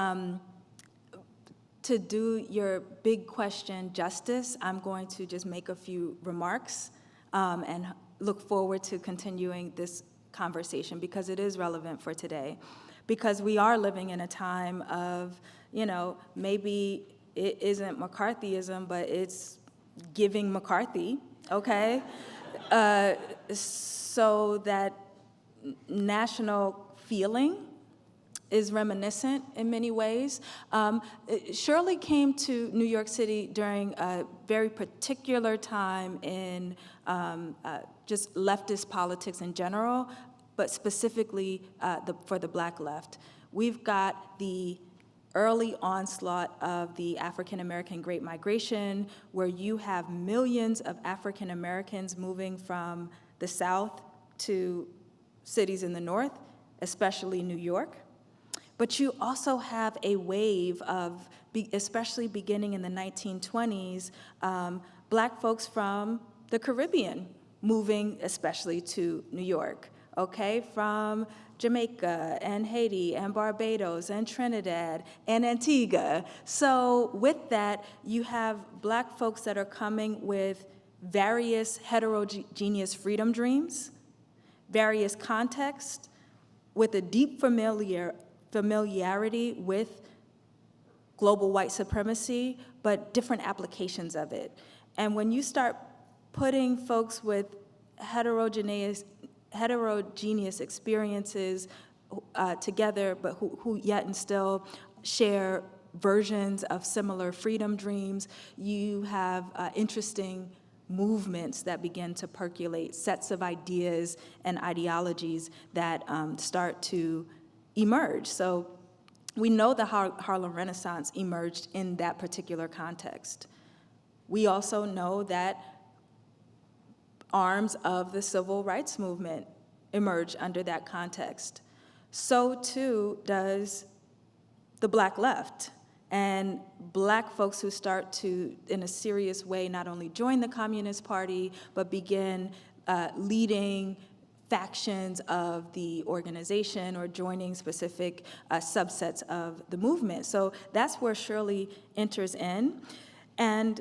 to do your big question justice, I'm going to just make a few remarks and look forward to continuing this conversation because it is relevant for today. Because we are living in a time of, maybe it isn't McCarthyism, but it's giving McCarthy, okay? So that national feeling is reminiscent in many ways. Shirley came to New York City during a very particular time in just leftist politics in general, but specifically for the Black left. We've got the early onslaught of the African American Great Migration, where you have millions of African Americans moving from the South to cities in the North, especially New York. But you also have a wave of, especially beginning in the 1920s, Black folks from the Caribbean moving especially to New York, okay, from Jamaica and Haiti and Barbados and Trinidad and Antigua. So with that, you have Black folks that are coming with various heterogeneous freedom dreams, various contexts, with a deep familiarity with global white supremacy, but different applications of it. And when you start putting folks with heterogeneous experiences together, but who yet and still share versions of similar freedom dreams, you have interesting movements that begin to percolate, sets of ideas and ideologies that start to emerge. So we know the Harlem Renaissance emerged in that particular context. We also know that arms of the civil rights movement emerge under that context. So too does the Black left and Black folks who start to, in a serious way, not only join the Communist Party, but begin leading factions of the organization or joining specific subsets of the movement. So that's where Shirley enters in. And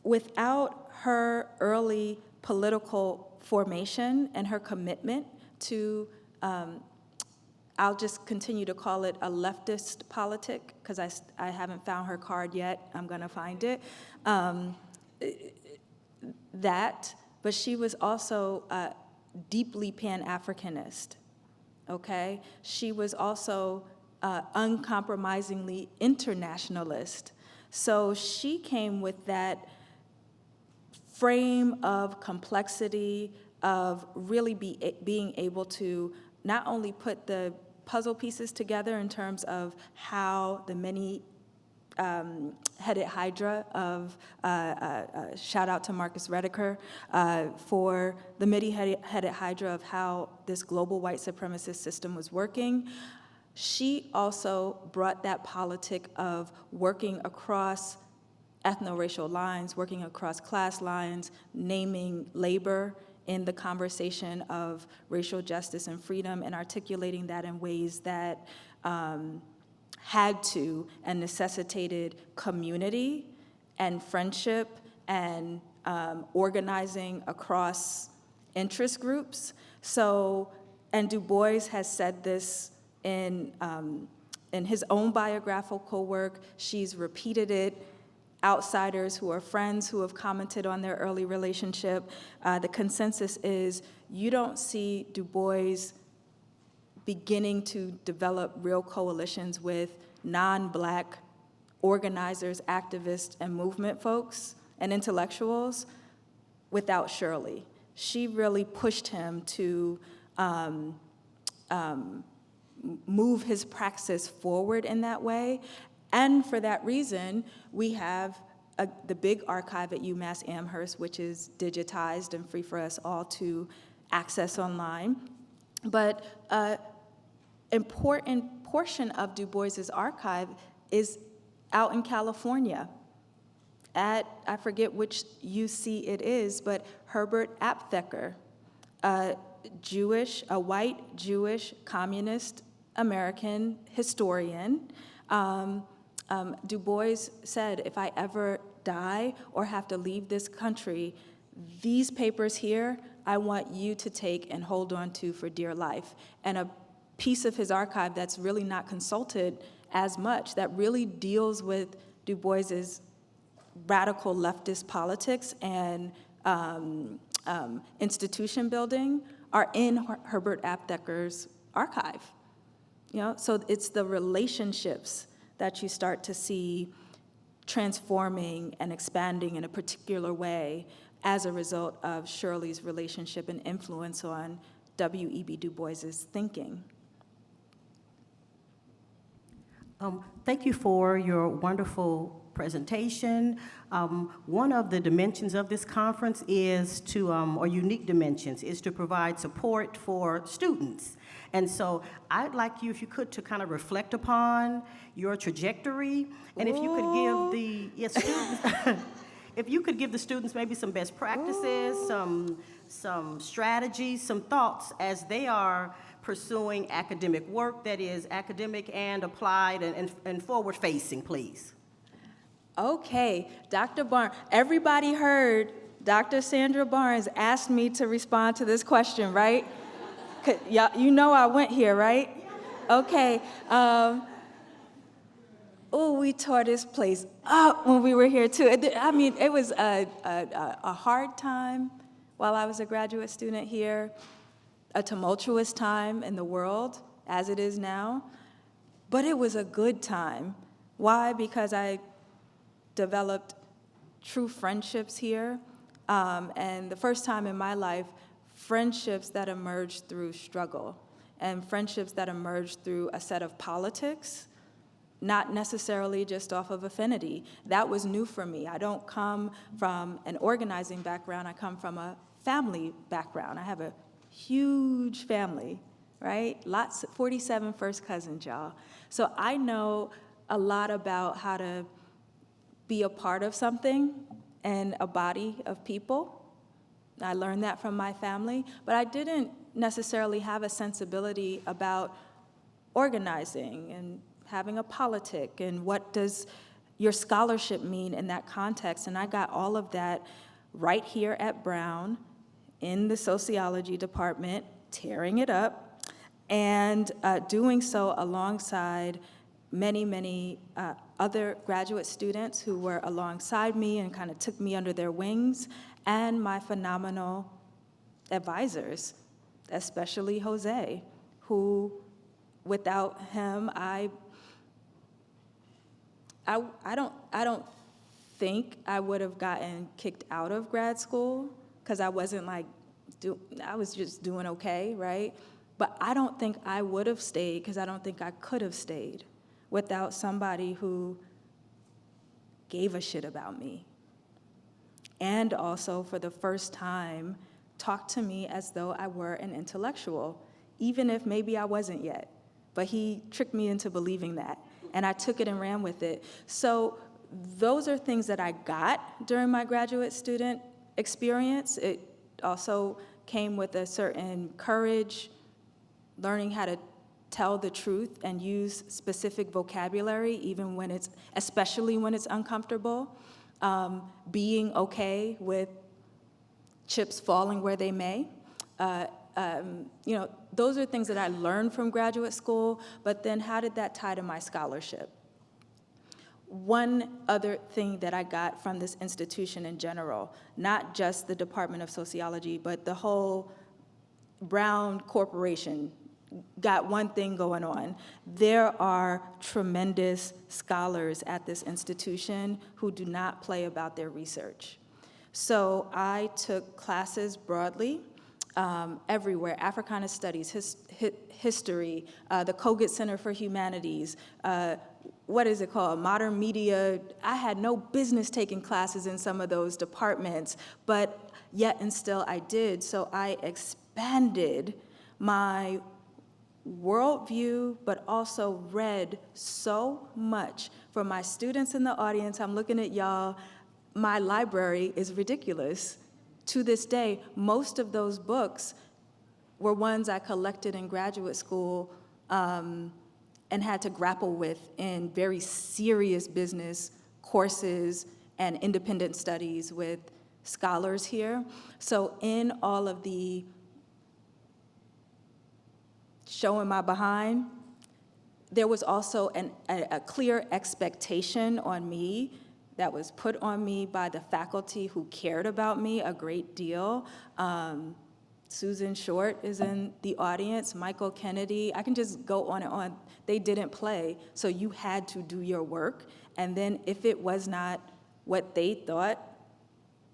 without her early political formation and her commitment to, I'll just continue to call it a leftist politic, because I haven't found her card yet. I'm going to find it. But she was also deeply Pan-Africanist, okay? She was also uncompromisingly internationalist. So she came with that frame of complexity, of really being able to not only put the puzzle pieces together in terms of how the many-headed hydra of, shout out to Marcus Rediker, for the many-headed hydra of how this global white supremacist system was working. She also brought that politic of working across ethno-racial lines, working across class lines, naming labor in the conversation of racial justice and freedom, and articulating that in ways that had to and necessitated community and friendship and organizing across interest groups. So, and Du Bois has said this in his own biographical work. She's repeated it. Outsiders who are friends who have commented on their early relationship, the consensus is you don't see Du Bois beginning to develop real coalitions with non-Black organizers, activists, and movement folks and intellectuals without Shirley. she really pushed him to move his praxis forward in that way. And for that reason, we have the big archive at UMass Amherst, which is digitized and free for us all to access online. But an important portion of Du Bois's archive is out in California at, I forget which UC it is, but Herbert Aptheker, a white Jewish communist American historian. Du Bois said, if I ever die or have to leave this country, these papers here, I want you to take and hold on to for dear life. And a piece of his archive that's really not consulted as much, that really deals with Du Bois's radical leftist politics and institution building, are in Herbert Aptheker's archive. So it's the relationships that you start to see transforming and expanding in a particular way as a result of Shirley's relationship and influence on W.E.B. Du Bois's thinking. Thank you for your wonderful presentation. One of the dimensions of this conference is to, or unique dimensions, is to provide support for students. And so I'd like you, if you could, to kind of reflect upon your trajectory, and if you could give the students, if you could give the students maybe some best practices, some strategies, some thoughts as they are pursuing academic work that is academic and applied and forward-facing, please. Okay, Dr. Barnes, everybody heard Dr. Sandra Barnes asked me to respond to this question, right? You know I went here, right? Okay. We tore this place up when we were here, too. I mean, it was a hard time while I was a graduate student here, a tumultuous time in the world, as it is now. But it was a good time. Why? Because I developed true friendships here. And the first time in my life, friendships that emerged through struggle and friendships that emerged through a set of politics, not necessarily just off of affinity. That was new for me. I don't come from an organizing background. I come from a family background. I have a huge family, right? 47 first cousins, y'all. So I know a lot about how to be a part of something and a body of people. I learned that from my family, but I didn't necessarily have a sensibility about organizing and having a politic and what does your scholarship mean in that context. And I got all of that right here at Brown in the sociology department, tearing it up, and doing so alongside many other graduate students who were alongside me and kind of took me under their wings, and my phenomenal advisors, especially Jose, who, without him, I don't think I would have gotten kicked out of grad school, because I wasn't I was just doing okay, right? But I don't think I would have stayed, because I don't think I could have stayed without somebody who gave a shit about me. And also, for the first time, talked to me as though I were an intellectual, even if maybe I wasn't yet. But he tricked me into believing that, and I took it and ran with it. So those are things that I got during my graduate student experience. It also came with a certain courage, learning how to tell the truth and use specific vocabulary, even when especially when it's uncomfortable. Being okay with chips falling where they may. Those are things that I learned from graduate school, but then how did that tie to my scholarship? One other thing that I got from this institution in general, not just the Department of Sociology, but the whole Brown Corporation got one thing going on. There are tremendous scholars at this institution who do not play about their research. So I took classes broadly, everywhere: Africana Studies, history, the Kogut Center for Humanities, what is it called, modern media. I had no business taking classes in some of those departments, but yet and still I did. So I expanded my worldview, but also read so much. For my students in the audience, I'm looking at y'all, my library is ridiculous. To this day, most of those books were ones I collected in graduate school and had to grapple with in very serious business courses and independent studies with scholars here. So in all of the showing my behind, there was also a clear expectation on me that was put on me by the faculty who cared about me a great deal. Susan Short is in the audience, Michael Kennedy. I can just go on and on. They didn't play, so you had to do your work. And then if it was not what they thought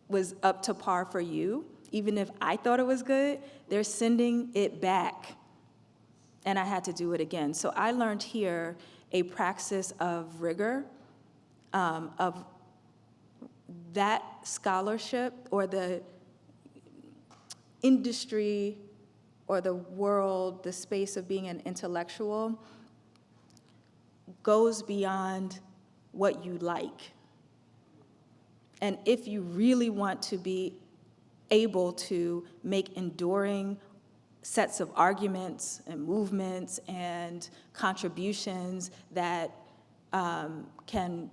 was up to par for you, even if I thought it was good, they're sending it back. And I had to do it again. So I learned here a praxis of rigor, of that scholarship or the industry or the world, the space of being an intellectual, goes beyond what you like. And if you really want to be able to make enduring sets of arguments and movements and contributions that can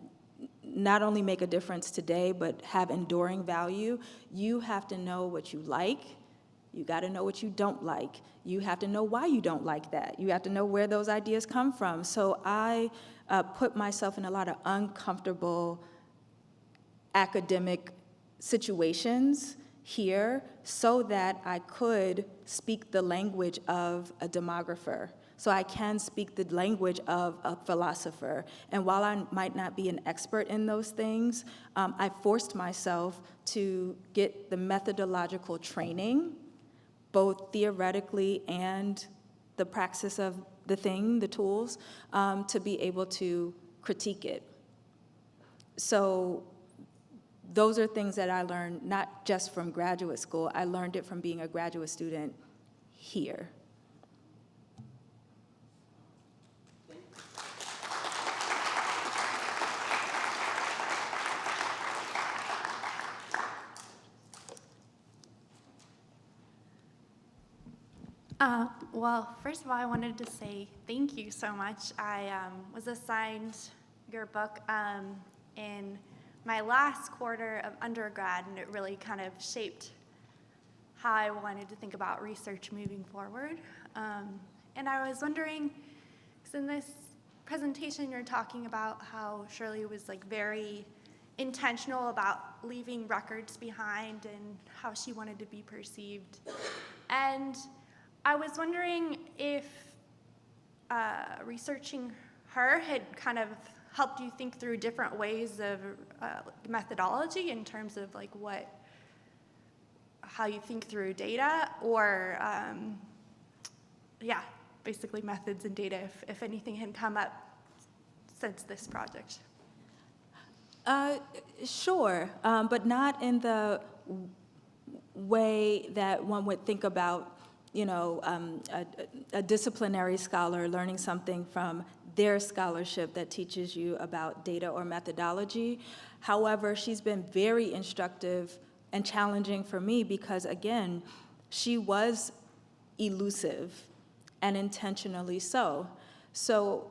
not only make a difference today, but have enduring value, you have to know what you like. You got to know what you don't like. You have to know why you don't like that. You have to know where those ideas come from. So I put myself in a lot of uncomfortable academic situations here so that I could speak the language of a demographer. So I can speak the language of a philosopher. And while I might not be an expert in those things, I forced myself to get the methodological training, both theoretically and the praxis of the thing, the tools, to be able to critique it. So those are things that I learned not just from graduate school, I learned it from being a graduate student here. Well, first of all, I wanted to say thank you so much. I was assigned your book in my last quarter of undergrad, and it really kind of shaped how I wanted to think about research moving forward. And I was wondering, because in this presentation you're talking about how Shirley was like very intentional about leaving records behind and how she wanted to be perceived. And I was wondering if researching her had kind of helped you think through different ways of methodology in terms of like how you think through data, or basically methods and data, if anything had come up since this project. Sure, but not in the way that one would think about, a disciplinary scholar learning something from their scholarship that teaches you about data or methodology. However, she's been very instructive and challenging for me because, again, she was elusive and intentionally so. So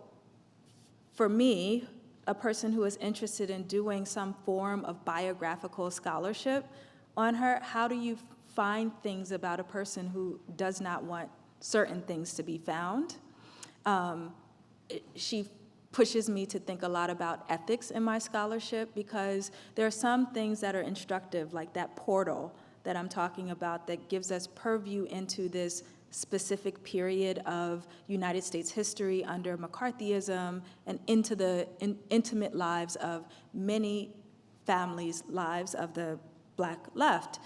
for me, a person who is interested in doing some form of biographical scholarship on her, how do you find things about a person who does not want certain things to be found? She pushes me to think a lot about ethics in my scholarship because there are some things that are instructive, like that portal that I'm talking about that gives us purview into this specific period of United States history under McCarthyism and into the intimate lives of many families, lives of the Black left.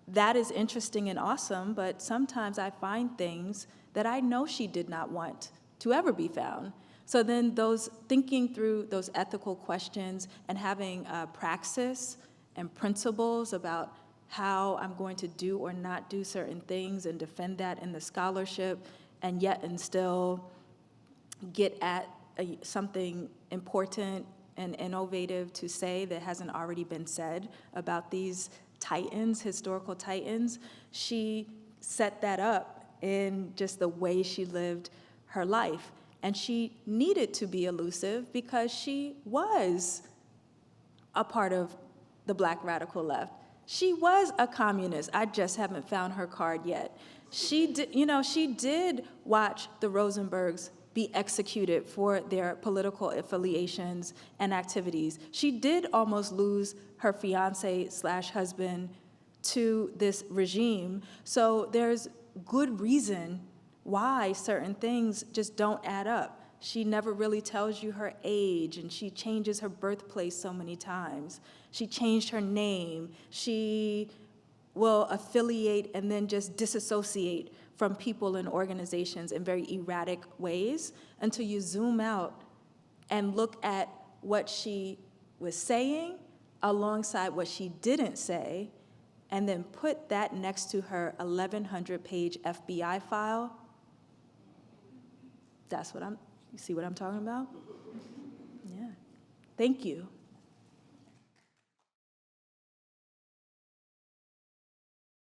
That is interesting and awesome, but sometimes I find things that I know she did not want to ever be found. So then thinking through those ethical questions and having praxis and principles about how I'm going to do or not do certain things and defend that in the scholarship, and yet and still get at something important and innovative to say that hasn't already been said about these titans, historical titans. She set that up in just the way she lived her life. And she needed to be elusive because she was a part of the Black radical left. She was a communist. I just haven't found her card yet. She did watch the Rosenbergs be executed for their political affiliations and activities. She did almost lose her fiance/husband to this regime. So there's good reason why certain things just don't add up. She never really tells you her age, and she changes her birthplace so many times. She changed her name. She will affiliate and then just disassociate from people and organizations in very erratic ways until you zoom out and look at what she was saying alongside what she didn't say, and then put that next to her 1,100-page FBI file. You see what I'm talking about? Yeah. Thank you.